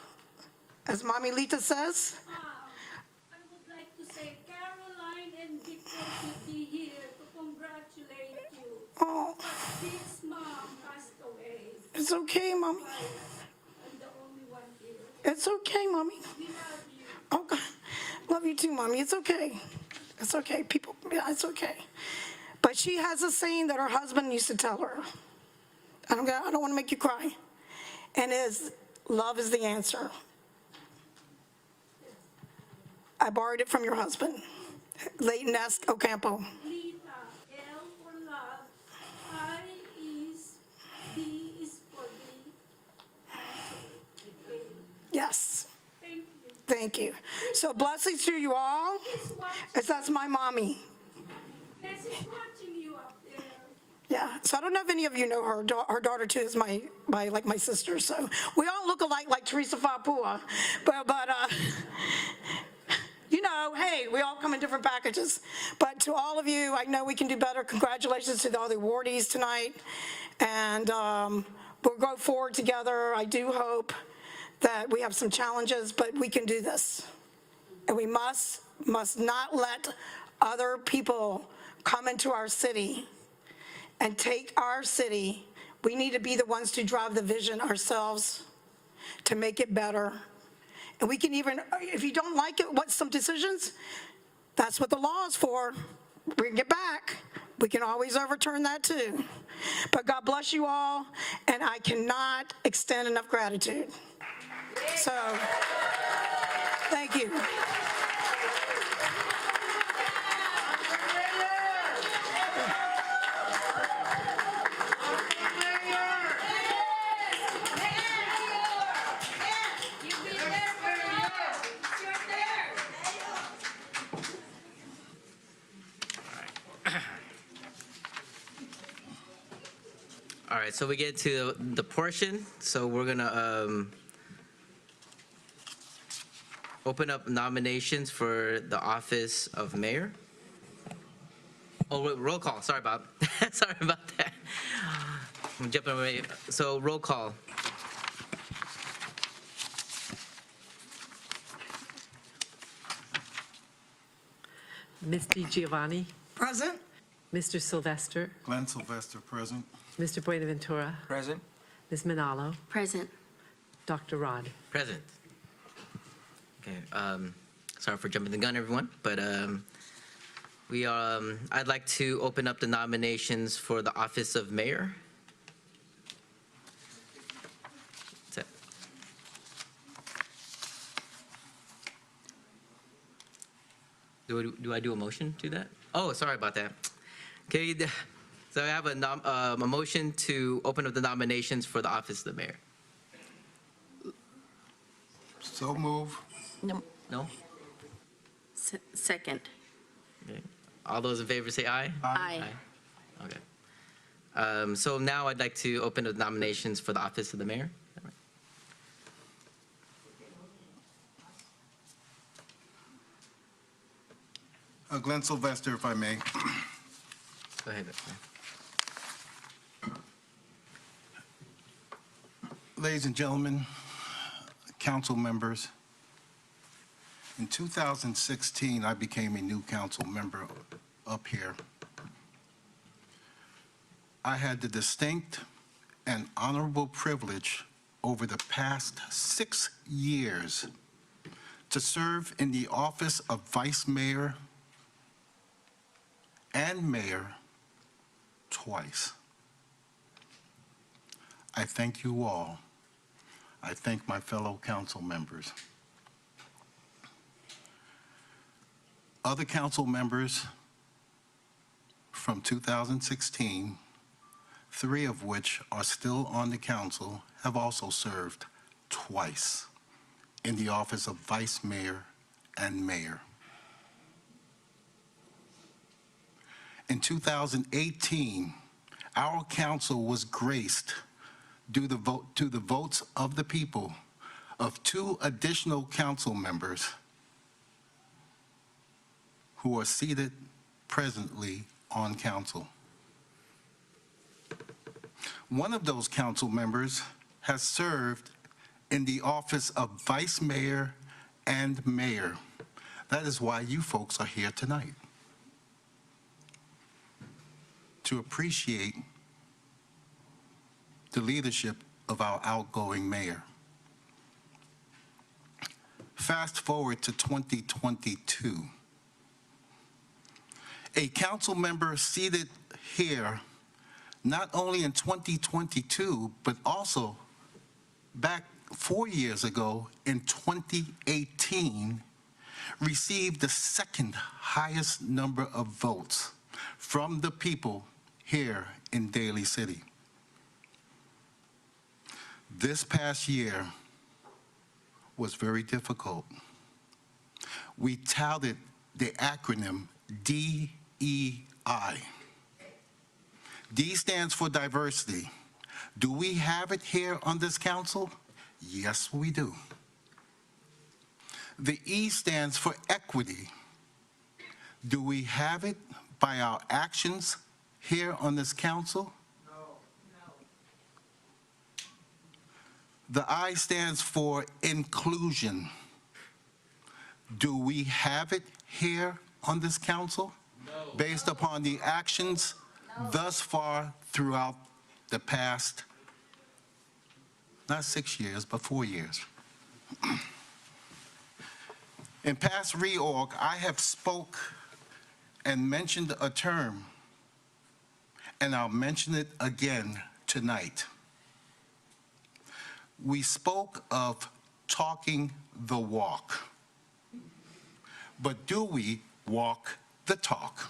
[SPEAKER 2] as Mommy Lita says,
[SPEAKER 5] I would like to say Caroline and Victor should be here to congratulate you.
[SPEAKER 2] oh,
[SPEAKER 5] But Vic's mom passed away.
[SPEAKER 2] it's okay, Mommy.
[SPEAKER 5] I'm the only one here.
[SPEAKER 2] It's okay, Mommy.
[SPEAKER 5] We love you.
[SPEAKER 2] Oh, God. Love you too, Mommy. It's okay. It's okay. People, yeah, it's okay. But she has a saying that her husband used to tell her. I don't want to make you cry. And is, love is the answer. I borrowed it from your husband, Leighton S. Ocampo.
[SPEAKER 5] Lita, L for love, I is, D is for the answer.
[SPEAKER 2] Yes.
[SPEAKER 5] Thank you.
[SPEAKER 2] Thank you. So blessings to you all. That's my mommy.
[SPEAKER 5] This is watching you up there.
[SPEAKER 2] Yeah, so I don't know if any of you know her. Her daughter too is my sister. So we all look alike, like Teresa Fapua, but hey, we all come in different packages. But to all of you, I know we can do better. Congratulations to all the awardees tonight, and we'll go forward together. I do hope that we have some challenges, but we can do this, and we must not let other people come into our city and take our city. We need to be the ones to drive the vision ourselves to make it better. And we can even, if you don't like it, what some decisions, that's what the law is for. Bring it back. We can always overturn that too. But God bless you all, and I cannot extend enough gratitude. So, thank you.
[SPEAKER 1] All right, so we get to the portion. So we're gonna open up nominations for the office of mayor. Oh, wait, roll call. Sorry about that. I'm jumping away. So roll call.
[SPEAKER 3] Ms. DiGiovanni,
[SPEAKER 2] Present.
[SPEAKER 3] Mr. Sylvester,
[SPEAKER 10] Glenn Sylvester, present.
[SPEAKER 3] Mr. Buenaventura,
[SPEAKER 13] Present.
[SPEAKER 3] Ms. Manalo,
[SPEAKER 11] Present.
[SPEAKER 3] Dr. Rod.
[SPEAKER 1] Present. Okay. Sorry for jumping the gun, everyone, but I'd like to open up the nominations for the office of mayor. That's it. Do I do a motion to that? Oh, sorry about that. Okay, so I have a motion to open up the nominations for the office of the mayor.
[SPEAKER 10] So move.
[SPEAKER 11] No.
[SPEAKER 1] No?
[SPEAKER 11] Second.
[SPEAKER 1] Okay. All those in favor say aye?
[SPEAKER 11] Aye.
[SPEAKER 1] Okay. So now I'd like to open the nominations for the office of the mayor. Is that right?
[SPEAKER 10] Glenn Sylvester, if I may.
[SPEAKER 1] Go ahead.
[SPEAKER 10] Ladies and gentlemen, council members, in 2016, I became a new council member up here. I had the distinct and honorable privilege over the past 6 years to serve in the office of vice mayor and mayor twice. I thank you all. I thank my fellow council members. Other council members from 2016, 3 of which are still on the council, have also served twice in the office of vice mayor and mayor. in 2018, our council was graced due to the votes of the people of 2 additional council members who are seated presently on council. One of those council members has served in the office of vice mayor and mayor. That is why you folks are here tonight, to appreciate the leadership of our outgoing mayor. Fast forward to 2022. A council member seated here not only in 2022, but also back 4 years ago in 2018, received the second highest number of votes from the people here in Daly City. This past year was very difficult. We touted the acronym DEI. D stands for diversity. Do we have it here on this council? Yes, we do. The E stands for equity. Do we have it by our actions here on this council? The I stands for inclusion. Do we have it here on this council? No. Based upon the actions thus far throughout the past, not 6 years, but 4 years. In past reorg, I have spoke and mentioned a term, and I'll mention it again tonight. We spoke of talking the walk, but do we walk the talk?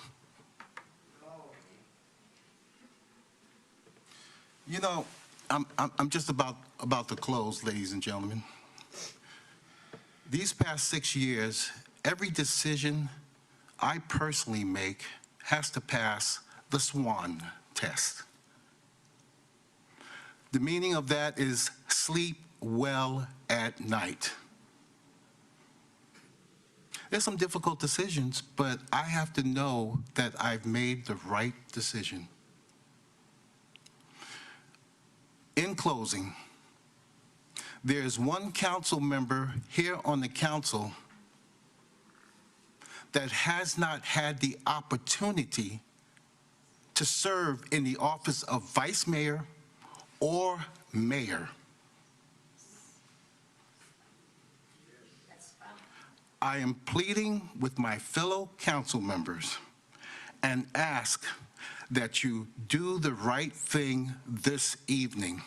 [SPEAKER 10] You know, I'm just about to close, ladies and gentlemen. These past 6 years, every decision I personally make has to pass the SWAN test. The meaning of that is sleep well at night. There's some difficult decisions, but I have to know that I've made the right decision. In closing, there's one council member here on the council that has not had the opportunity to serve in the office of vice mayor or mayor. I am pleading with my fellow council members and ask that you do the right thing this evening.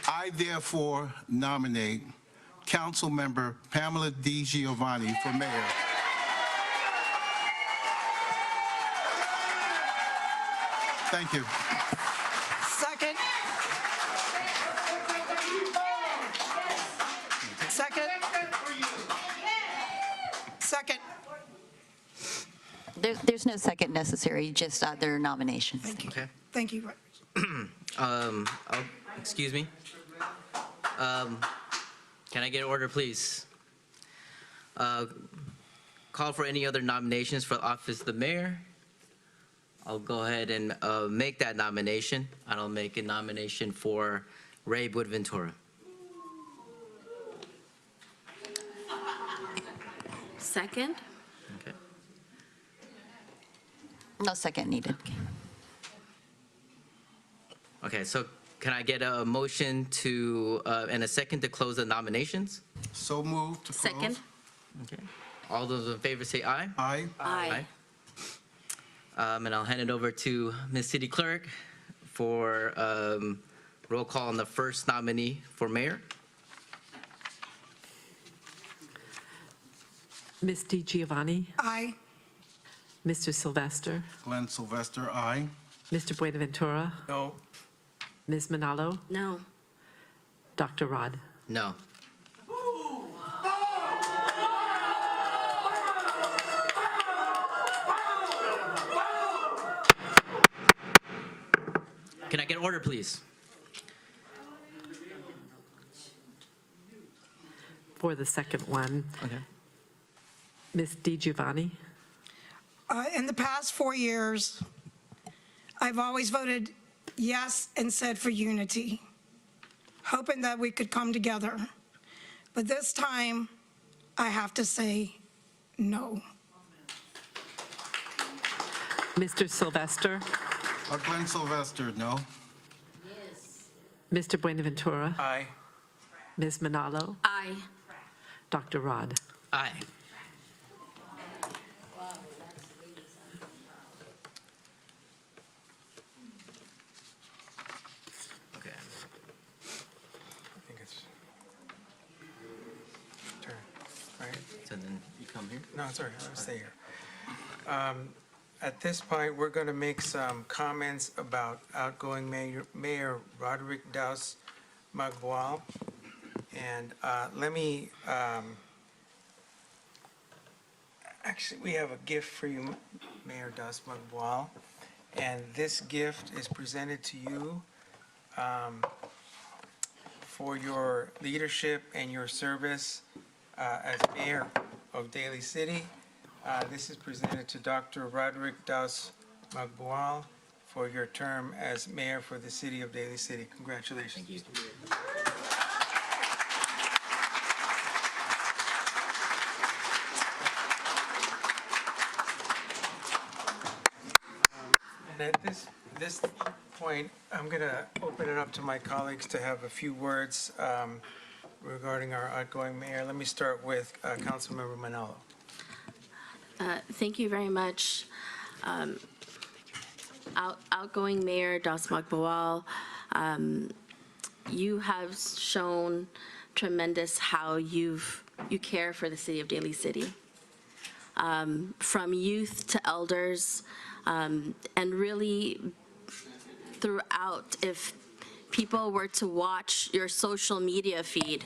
[SPEAKER 10] I therefore nominate Councilmember Pamela D. Giovanni for mayor. Thank you.
[SPEAKER 2] Second. Second. Second.
[SPEAKER 14] There's no second necessary, just other nominations.
[SPEAKER 2] Thank you.
[SPEAKER 1] Okay.
[SPEAKER 2] Thank you.
[SPEAKER 1] Excuse me. Can I get an order, please? Call for any other nominations for the office of the mayor. I'll go ahead and make that nomination, and I'll make a nomination for Ray Buenaventura.
[SPEAKER 11] Second?
[SPEAKER 1] Okay.
[SPEAKER 14] No second needed.
[SPEAKER 1] Okay, so can I get a motion to, and a second to close the nominations?
[SPEAKER 10] So moved to close.
[SPEAKER 11] Second?
[SPEAKER 1] Okay. All those in favor say aye.
[SPEAKER 10] Aye.
[SPEAKER 11] Aye.
[SPEAKER 1] And I'll hand it over to Ms. City Clerk for roll call on the first nominee for mayor.
[SPEAKER 3] Ms. Di Giovanni,
[SPEAKER 2] Aye.
[SPEAKER 3] Mr. Sylvester,
[SPEAKER 10] Glenn Sylvester, aye.
[SPEAKER 3] Mr. Buenaventura,
[SPEAKER 10] No.
[SPEAKER 3] Ms. Manalo,
[SPEAKER 11] No.
[SPEAKER 3] Dr. Rod.
[SPEAKER 1] No. Can I get order, please?
[SPEAKER 3] For the second one,
[SPEAKER 1] Okay.
[SPEAKER 3] Ms. DiGiovanni?
[SPEAKER 2] In the past 4 years, I've always voted yes and said for unity, hoping that we could come together. But this time, I have to say no.
[SPEAKER 3] Mr. Sylvester?
[SPEAKER 10] Glenn Sylvester, no.
[SPEAKER 3] Mr. Buenaventura?
[SPEAKER 13] Aye.
[SPEAKER 3] Ms. Manalo?
[SPEAKER 11] Aye.
[SPEAKER 3] Dr. Rod?
[SPEAKER 1] Aye. Okay.
[SPEAKER 13] I think it's turn, right?
[SPEAKER 1] So then you come here?
[SPEAKER 13] No, it's all right, I'll stay here. At this point, we're going to make some comments about outgoing Mayor Roderick Daus Magboal. And let me, actually, we have a gift for you, Mayor Daus Magboal. And this gift is presented to you for your leadership and your service as mayor of Daly City. This is presented to Dr. Roderick Daus Magboal for your term as mayor for the city of Daly City. Congratulations.
[SPEAKER 1] Thank you.
[SPEAKER 13] And at this point, I'm going to open it up to my colleagues to have a few words regarding our outgoing mayor. Let me start with Councilmember Manalo.
[SPEAKER 11] Thank you very much. Outgoing Mayor Daus Magboal, you have shown tremendous how you care for the city of Daly City. From youth to elders, and really throughout, if people were to watch your social media feed,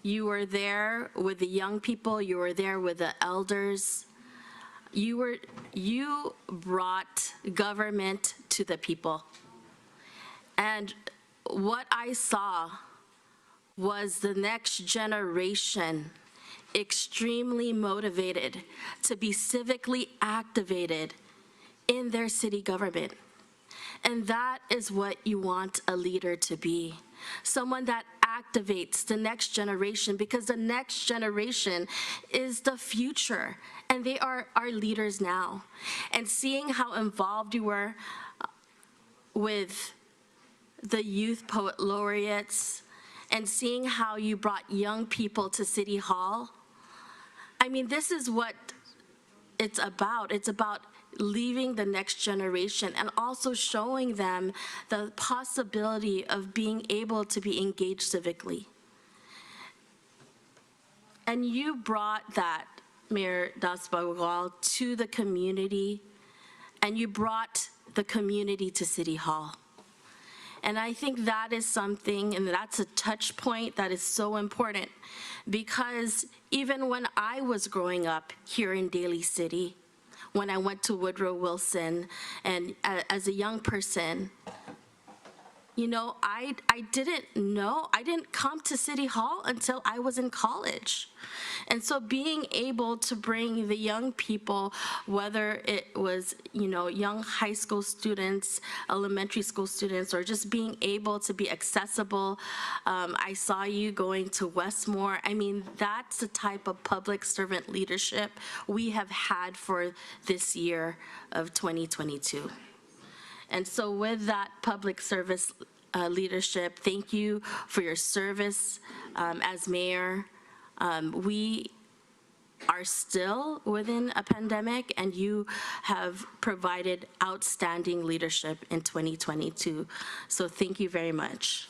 [SPEAKER 11] you were there with the young people, you were there with the elders. You brought government to the people. And what I saw was the next generation extremely motivated to be civically activated in their city government. And that is what you want a leader to be. Someone that activates the next generation, because the next generation is the future, and they are our leaders now. And seeing how involved you were with the youth poet laureates, and seeing how you brought young people to City Hall, I mean, this is what it's about. It's about leaving the next generation and also showing them the possibility of being able to be engaged civically. And you brought that, Mayor Daus Magboal, to the community, and you brought the community to City Hall. And I think that is something, and that's a touch point that is so important, because even when I was growing up here in Daly City, when I went to Woodrow Wilson, and as a young person, you know, I didn't come to City Hall until I was in college. And so being able to bring the young people, whether it was, you know, young high school students, elementary school students, or just being able to be accessible. I saw you going to Westmore. I mean, that's the type of public servant leadership we have had for this year of 2022. And so with that public service leadership, thank you for your service as mayor. We are still within a pandemic, and you have provided outstanding leadership in 2022. So thank you very much.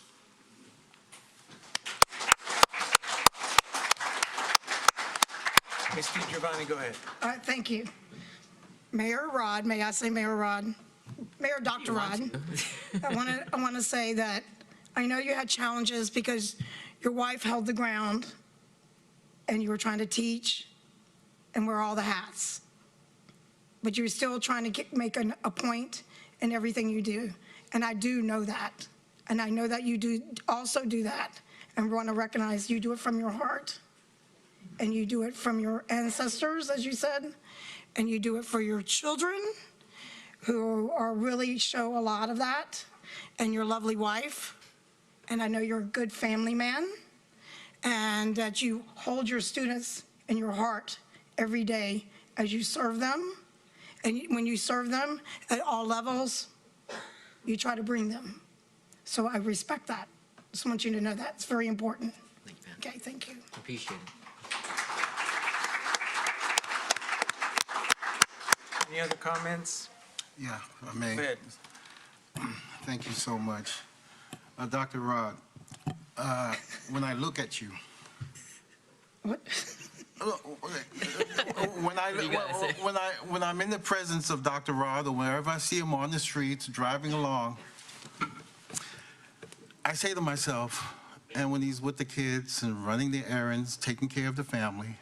[SPEAKER 13] Ms. DiGiovanni, go ahead.
[SPEAKER 2] Thank you. Mayor Rod, may I say Mayor Rod? Mayor Dr. Rod, I want to say that I know you had challenges because your wife held the ground and you were trying to teach and wear all the hats. But you're still trying to make a point in everything you do. And I do know that. And I know that you do also do that. And we want to recognize you do it from your heart. And you do it from your ancestors, as you said. And you do it for your children, who are really show a lot of that, and your lovely wife. And I know you're a good family man, and that you hold your students in your heart every day as you serve them. And when you serve them at all levels, you try to bring them. So I respect that. Just want you to know that. It's very important.
[SPEAKER 1] Thank you, ma'am.
[SPEAKER 2] Okay, thank you.
[SPEAKER 1] Appreciate it.
[SPEAKER 13] Any other comments?
[SPEAKER 10] Yeah, I may.
[SPEAKER 13] Go ahead.
[SPEAKER 10] Thank you so much. Dr. Rod, when I look at you,
[SPEAKER 2] What?
[SPEAKER 10] when I'm in the presence of Dr. Rod, or wherever I see him on the streets driving along, I say to myself, and when he's with the kids and running the errands, taking care of the family,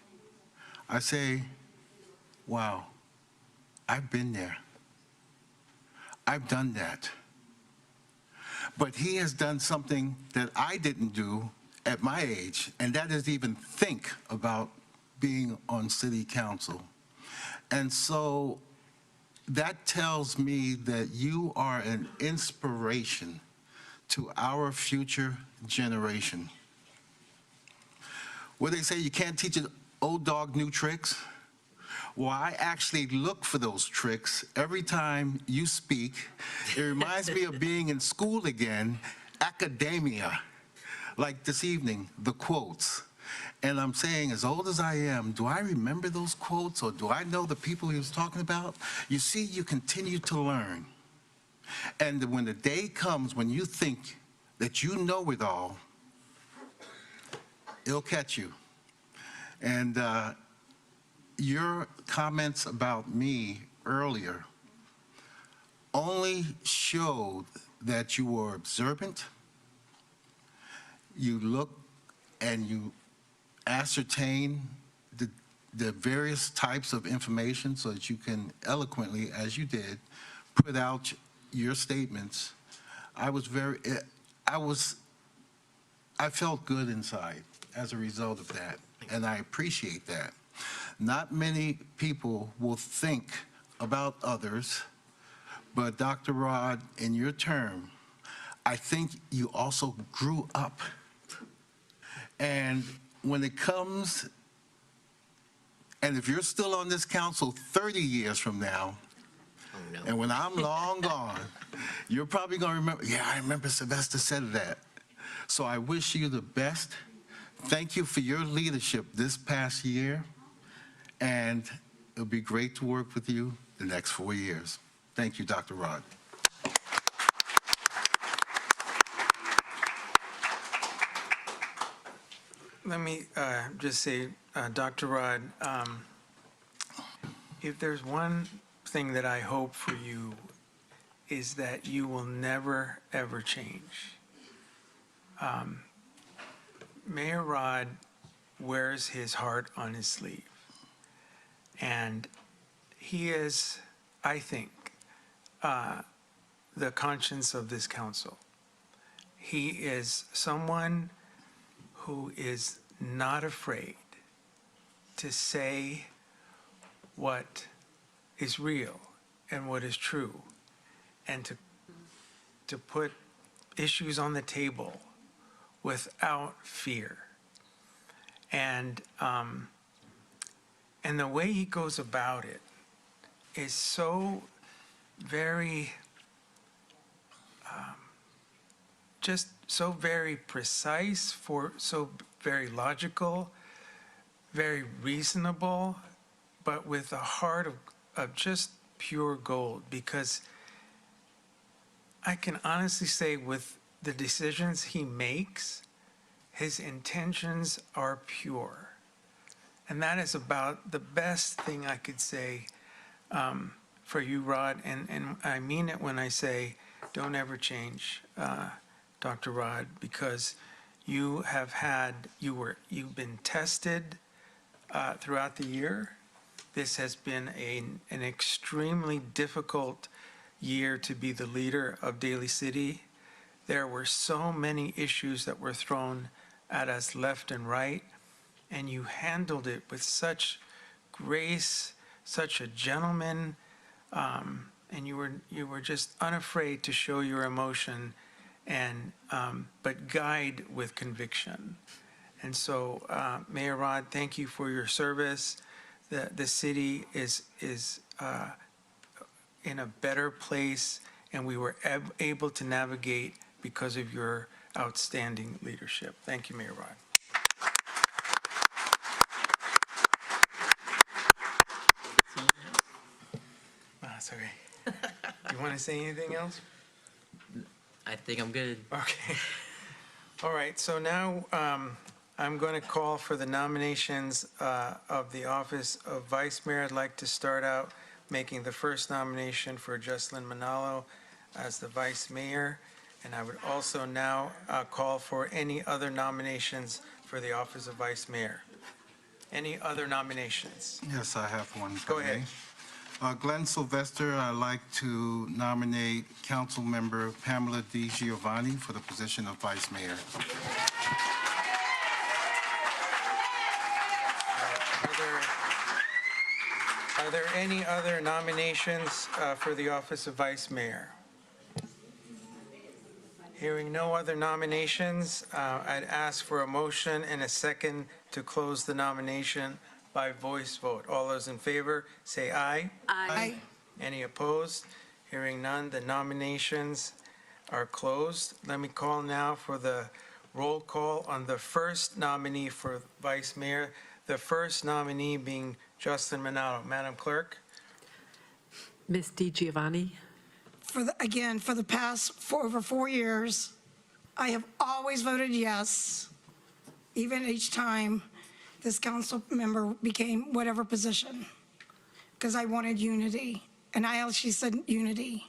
[SPEAKER 10] I say, wow, I've been there. I've done that. But he has done something that I didn't do at my age, and that is even think about being on city council. And so that tells me that you are an inspiration to our future generation. Where they say you can't teach an old dog new tricks, well, I actually look for those tricks every time you speak. It reminds me of being in school again, academia, like this evening, the quotes. And I'm saying, as old as I am, do I remember those quotes, or do I know the people he was talking about? You see, you continue to learn. And when the day comes when you think that you know it all, it'll catch you. And your comments about me earlier only showed that you were observant, you look and you ascertain the various types of information so that you can eloquently, as you did, put out your statements. I felt good inside as a result of that, and I appreciate that. Not many people will think about others, but Dr. Rod, in your term, I think you also grew up. And when it comes, and if you're still on this council 30 years from now, and when I'm long gone, you're probably going to remember, yeah, I remember Sylvester said that. So I wish you the best. Thank you for your leadership this past year, and it'll be great to work with you the next 4 years. Thank you, Dr. Rod.
[SPEAKER 13] Let me just say, Dr. Rod, if there's one thing that I hope for you is that you will never, ever change. Mayor Rod wears his heart on his sleeve. And he is, I think, the conscience of this council. He is someone who is not afraid to say what is real and what is true, and to put issues on the table without fear. And the way he goes about it is so very, just so very precise, so very logical, very reasonable, but with a heart of just pure gold. Because I can honestly say, with the decisions he makes, his intentions are pure. And that is about the best thing I could say for you, Rod. And I mean it when I say, don't ever change. Dr. Rod, because you've been tested throughout the year. This has been an extremely difficult year to be the leader of Daly City. There were so many issues that were thrown at us left and right, and you handled it with such grace, such a gentleman, and you were just unafraid to show your emotion, and but guide with conviction. And so, Mayor Rod, thank you for your service. The city is in a better place, and we were able to navigate because of your outstanding leadership. Thank you, Mayor Rod. Sorry. You want to say anything else?
[SPEAKER 1] I think I'm good.
[SPEAKER 13] Okay. All right, so now I'm going to call for the nominations of the office of Vice Mayor. I'd like to start out making the first nomination for Jocelyn Manalo as the Vice Mayor. And I would also now call for any other nominations for the office of Vice Mayor. Any other nominations?
[SPEAKER 10] Yes, I have one.
[SPEAKER 13] Go ahead.
[SPEAKER 10] Glenn Sylvester, I'd like to nominate Councilmember Pamela Di Giovanni for the position of Vice Mayor.
[SPEAKER 13] Are there any other nominations for the office of Vice Mayor? Hearing no other nominations, I'd ask for a motion and a second to close the nomination by voice vote. All those in favor, say aye.
[SPEAKER 2] Aye.
[SPEAKER 13] Any opposed? Hearing none, the nominations are closed. Let me call now for the roll call on the first nominee for Vice Mayor, the first nominee being Jocelyn Manalo. Madam Clerk?
[SPEAKER 3] Ms. Di Giovanni?
[SPEAKER 2] For the past over 4 years, I have always voted yes, even each time this council member became whatever position, because I wanted unity, and I actually said unity.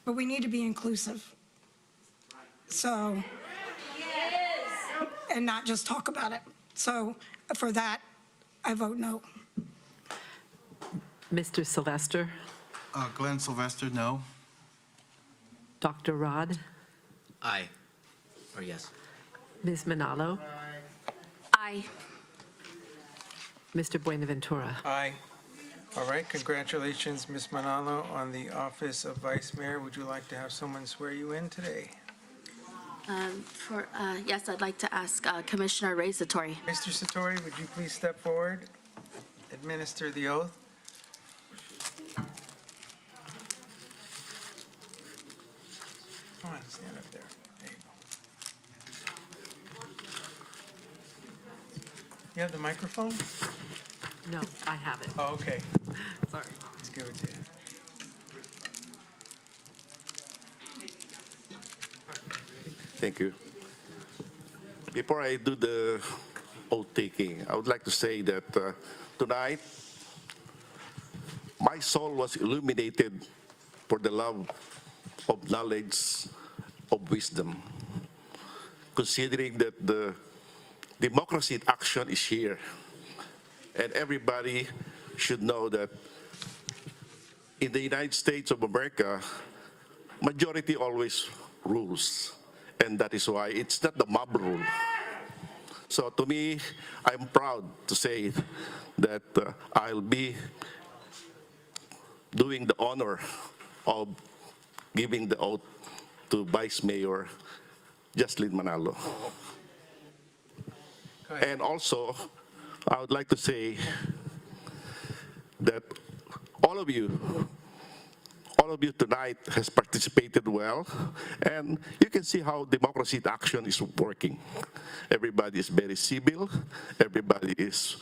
[SPEAKER 2] But we need to be inclusive. So, and not just talk about it. So for that, I vote no.
[SPEAKER 3] Mr. Sylvester?
[SPEAKER 10] Glenn Sylvester, no.
[SPEAKER 3] Dr. Rod?
[SPEAKER 1] Aye. Or yes.
[SPEAKER 3] Ms. Manalo?
[SPEAKER 11] Aye.
[SPEAKER 3] Mr. Buenaventura?
[SPEAKER 13] Aye. All right, congratulations, Ms. Manalo, on the office of Vice Mayor. Would you like to have someone swear you in today?
[SPEAKER 11] Yes, I'd like to ask Commissioner Ray Satori.
[SPEAKER 13] Mr. Satori, would you please step forward, administer the oath? Come on, stand up there. There you go. You have the microphone?
[SPEAKER 3] No, I have it.
[SPEAKER 13] Oh, okay.
[SPEAKER 3] Sorry.
[SPEAKER 13] Let's give it to you.
[SPEAKER 16] Thank you. Before I do the oath taking, I would like to say that tonight, my soul was illuminated for the love of knowledge, of wisdom, considering that the democracy in action is here. And everybody should know that in the United States of America, majority always rules. And that is why it's not the mob rule. So to me, I'm proud to say that I'll be doing the honor of giving the oath to Vice Mayor Jocelyn Manalo. And also, I would like to say that all of you tonight has participated well, and you can see how democracy in action is working. Everybody is very civil, everybody is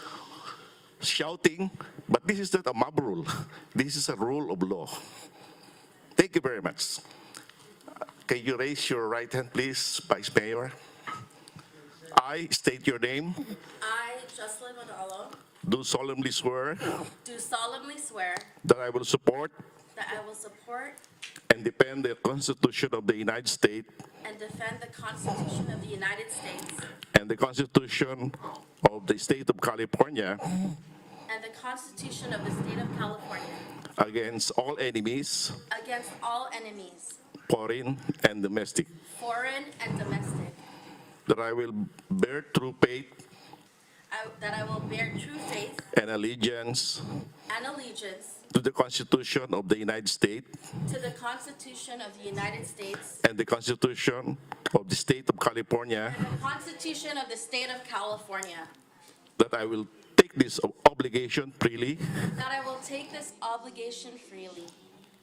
[SPEAKER 16] shouting, but this is not a mob rule. This is a rule of law. Thank you very much. Can you raise your right hand, please, Vice Mayor? I state your name.
[SPEAKER 11] I, Jocelyn Manalo,
[SPEAKER 16] Do solemnly swear
[SPEAKER 11] do solemnly swear
[SPEAKER 16] that I will support
[SPEAKER 11] that I will support
[SPEAKER 16] and defend the Constitution of the United States
[SPEAKER 11] and defend the Constitution of the United States
[SPEAKER 16] and the Constitution of the State of California
[SPEAKER 11] and the Constitution of the State of California
[SPEAKER 16] against all enemies,
[SPEAKER 11] against all enemies,
[SPEAKER 16] foreign and domestic,
[SPEAKER 11] foreign and domestic,
[SPEAKER 16] that I will bear true faith
[SPEAKER 11] that I will bear true faith
[SPEAKER 16] and allegiance
[SPEAKER 11] and allegiance
[SPEAKER 16] to the Constitution of the United States
[SPEAKER 11] to the Constitution of the United States
[SPEAKER 16] and the Constitution of the State of California,
[SPEAKER 11] and the Constitution of the State of California,
[SPEAKER 16] that I will take this obligation freely
[SPEAKER 11] that I will take this obligation freely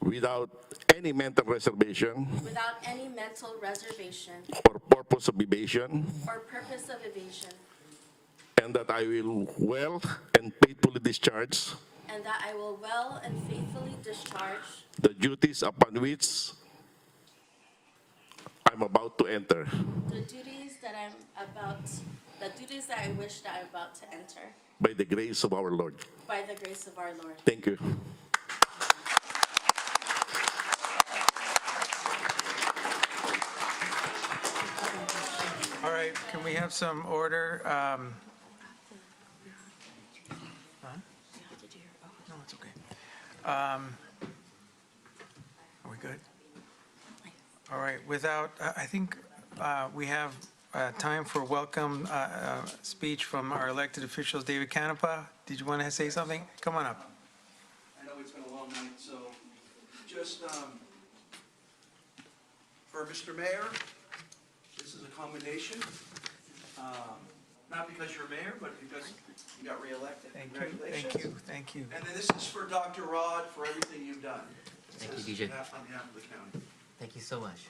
[SPEAKER 16] without any mental reservation
[SPEAKER 11] without any mental reservation
[SPEAKER 16] or purpose of evasion,
[SPEAKER 11] or purpose of evasion,
[SPEAKER 16] and that I will well and faithfully discharge
[SPEAKER 11] and that I will well and faithfully discharge
[SPEAKER 16] the duties upon which I'm about to enter.
[SPEAKER 11] the duties that I wish that I'm about to enter
[SPEAKER 16] By the grace of our Lord.
[SPEAKER 11] by the grace of our Lord.
[SPEAKER 16] Thank you.
[SPEAKER 13] All right, can we have some order? No, it's okay. Are we good? All right, I think we have time for welcome speech from our elected officials. David Canepa, did you want to say something? Come on up.
[SPEAKER 12] I know it's been a long night, so just for Mr. Mayor, this is a commendation. Not because you're mayor, but because you got reelected. Congratulations.
[SPEAKER 13] Thank you.
[SPEAKER 12] And then this is for Dr. Rod for everything you've done.
[SPEAKER 1] Thank
[SPEAKER 12] This
[SPEAKER 1] you,
[SPEAKER 12] is
[SPEAKER 1] DJ.
[SPEAKER 12] On behalf of the county.
[SPEAKER 1] Thank you so much.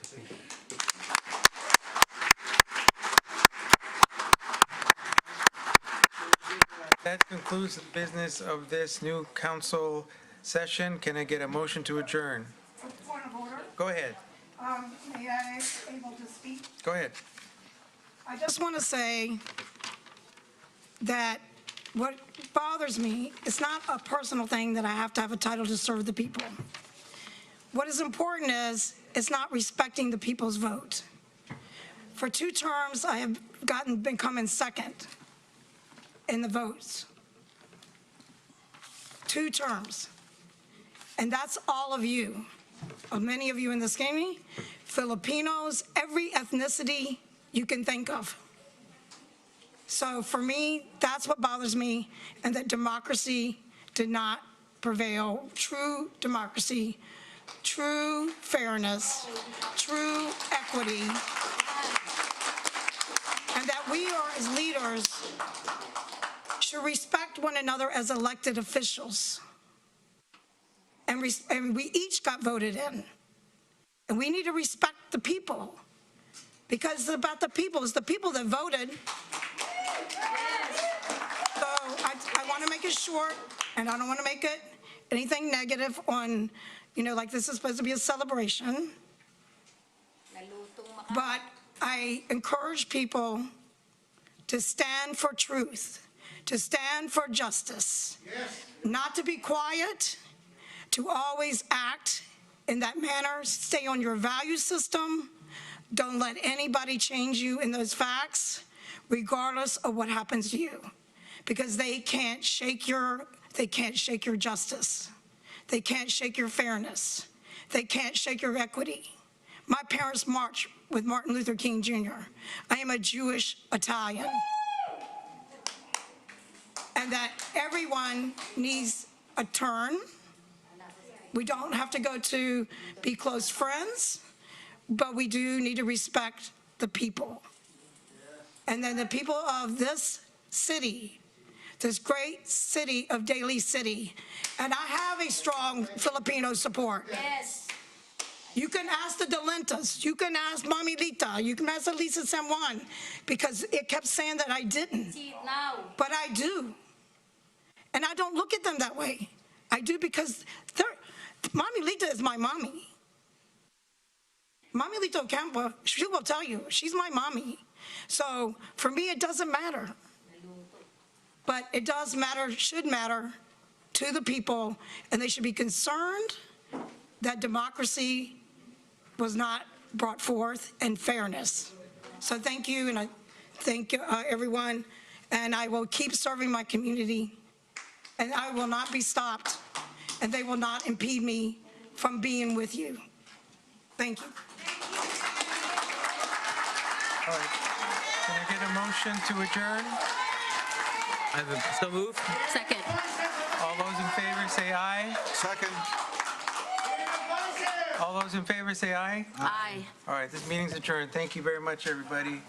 [SPEAKER 13] That concludes the business of this new council session. Can I get a motion to adjourn?
[SPEAKER 2] Point of order.
[SPEAKER 13] Go ahead.
[SPEAKER 2] May I be able to speak?
[SPEAKER 13] Go ahead.
[SPEAKER 2] I just want to say that what bothers me, it's not a personal thing that I have to have a title to serve the people. What is important is, it's not respecting the people's vote. For 2 terms, I have been coming second in the votes. 2 terms. And that's all of you, many of you in this community, Filipinos, every ethnicity you can think of. So for me, that's what bothers me, and that democracy did not prevail. True democracy, true fairness, true equity, and that we are, as leaders, should respect one another as elected officials. And we each got voted in. And we need to respect the people, because it's about the people. It's the people that voted. So I want to make it short, and I don't want to make it anything negative on, like this is supposed to be a celebration. But I encourage people to stand for truth, to stand for justice, not to be quiet, to always act in that manner, stay on your value system, don't let anybody change you in those facts, regardless of what happens to you, because they can't shake your justice. They can't shake your fairness. They can't shake your equity. My parents marched with Martin Luther King Jr. I am a Jewish Italian. And that everyone needs a turn. We don't have to go to be close friends, but we do need to respect the people. And then the people of this city, this great city of Daly City, and I have a strong Filipino support.
[SPEAKER 11] Yes.
[SPEAKER 2] You can ask the Delentas, you can ask Mami Lita, you can ask Elisa San Juan, because it kept saying that I didn't.
[SPEAKER 11] See it now.
[SPEAKER 2] But I do. And I don't look at them that way. I do because Mami Lita is my mommy. Mami Lita Ocampo, she will tell you, she's my mommy. So for me, it doesn't matter. But it does matter, should matter to the people, and they should be concerned that democracy was not brought forth, and fairness. So thank you, and I thank everyone, and I will keep serving my community, and I will not be stopped, and they will not impede me from being with you. Thank you.
[SPEAKER 13] All right. Can I get a motion to adjourn?
[SPEAKER 1] So moved.
[SPEAKER 11] Second.
[SPEAKER 13] All those in favor say aye.
[SPEAKER 10] Second.
[SPEAKER 13] All those in favor say aye.
[SPEAKER 11] Aye.
[SPEAKER 13] All right, this meeting's adjourned. Thank you very much, everybody.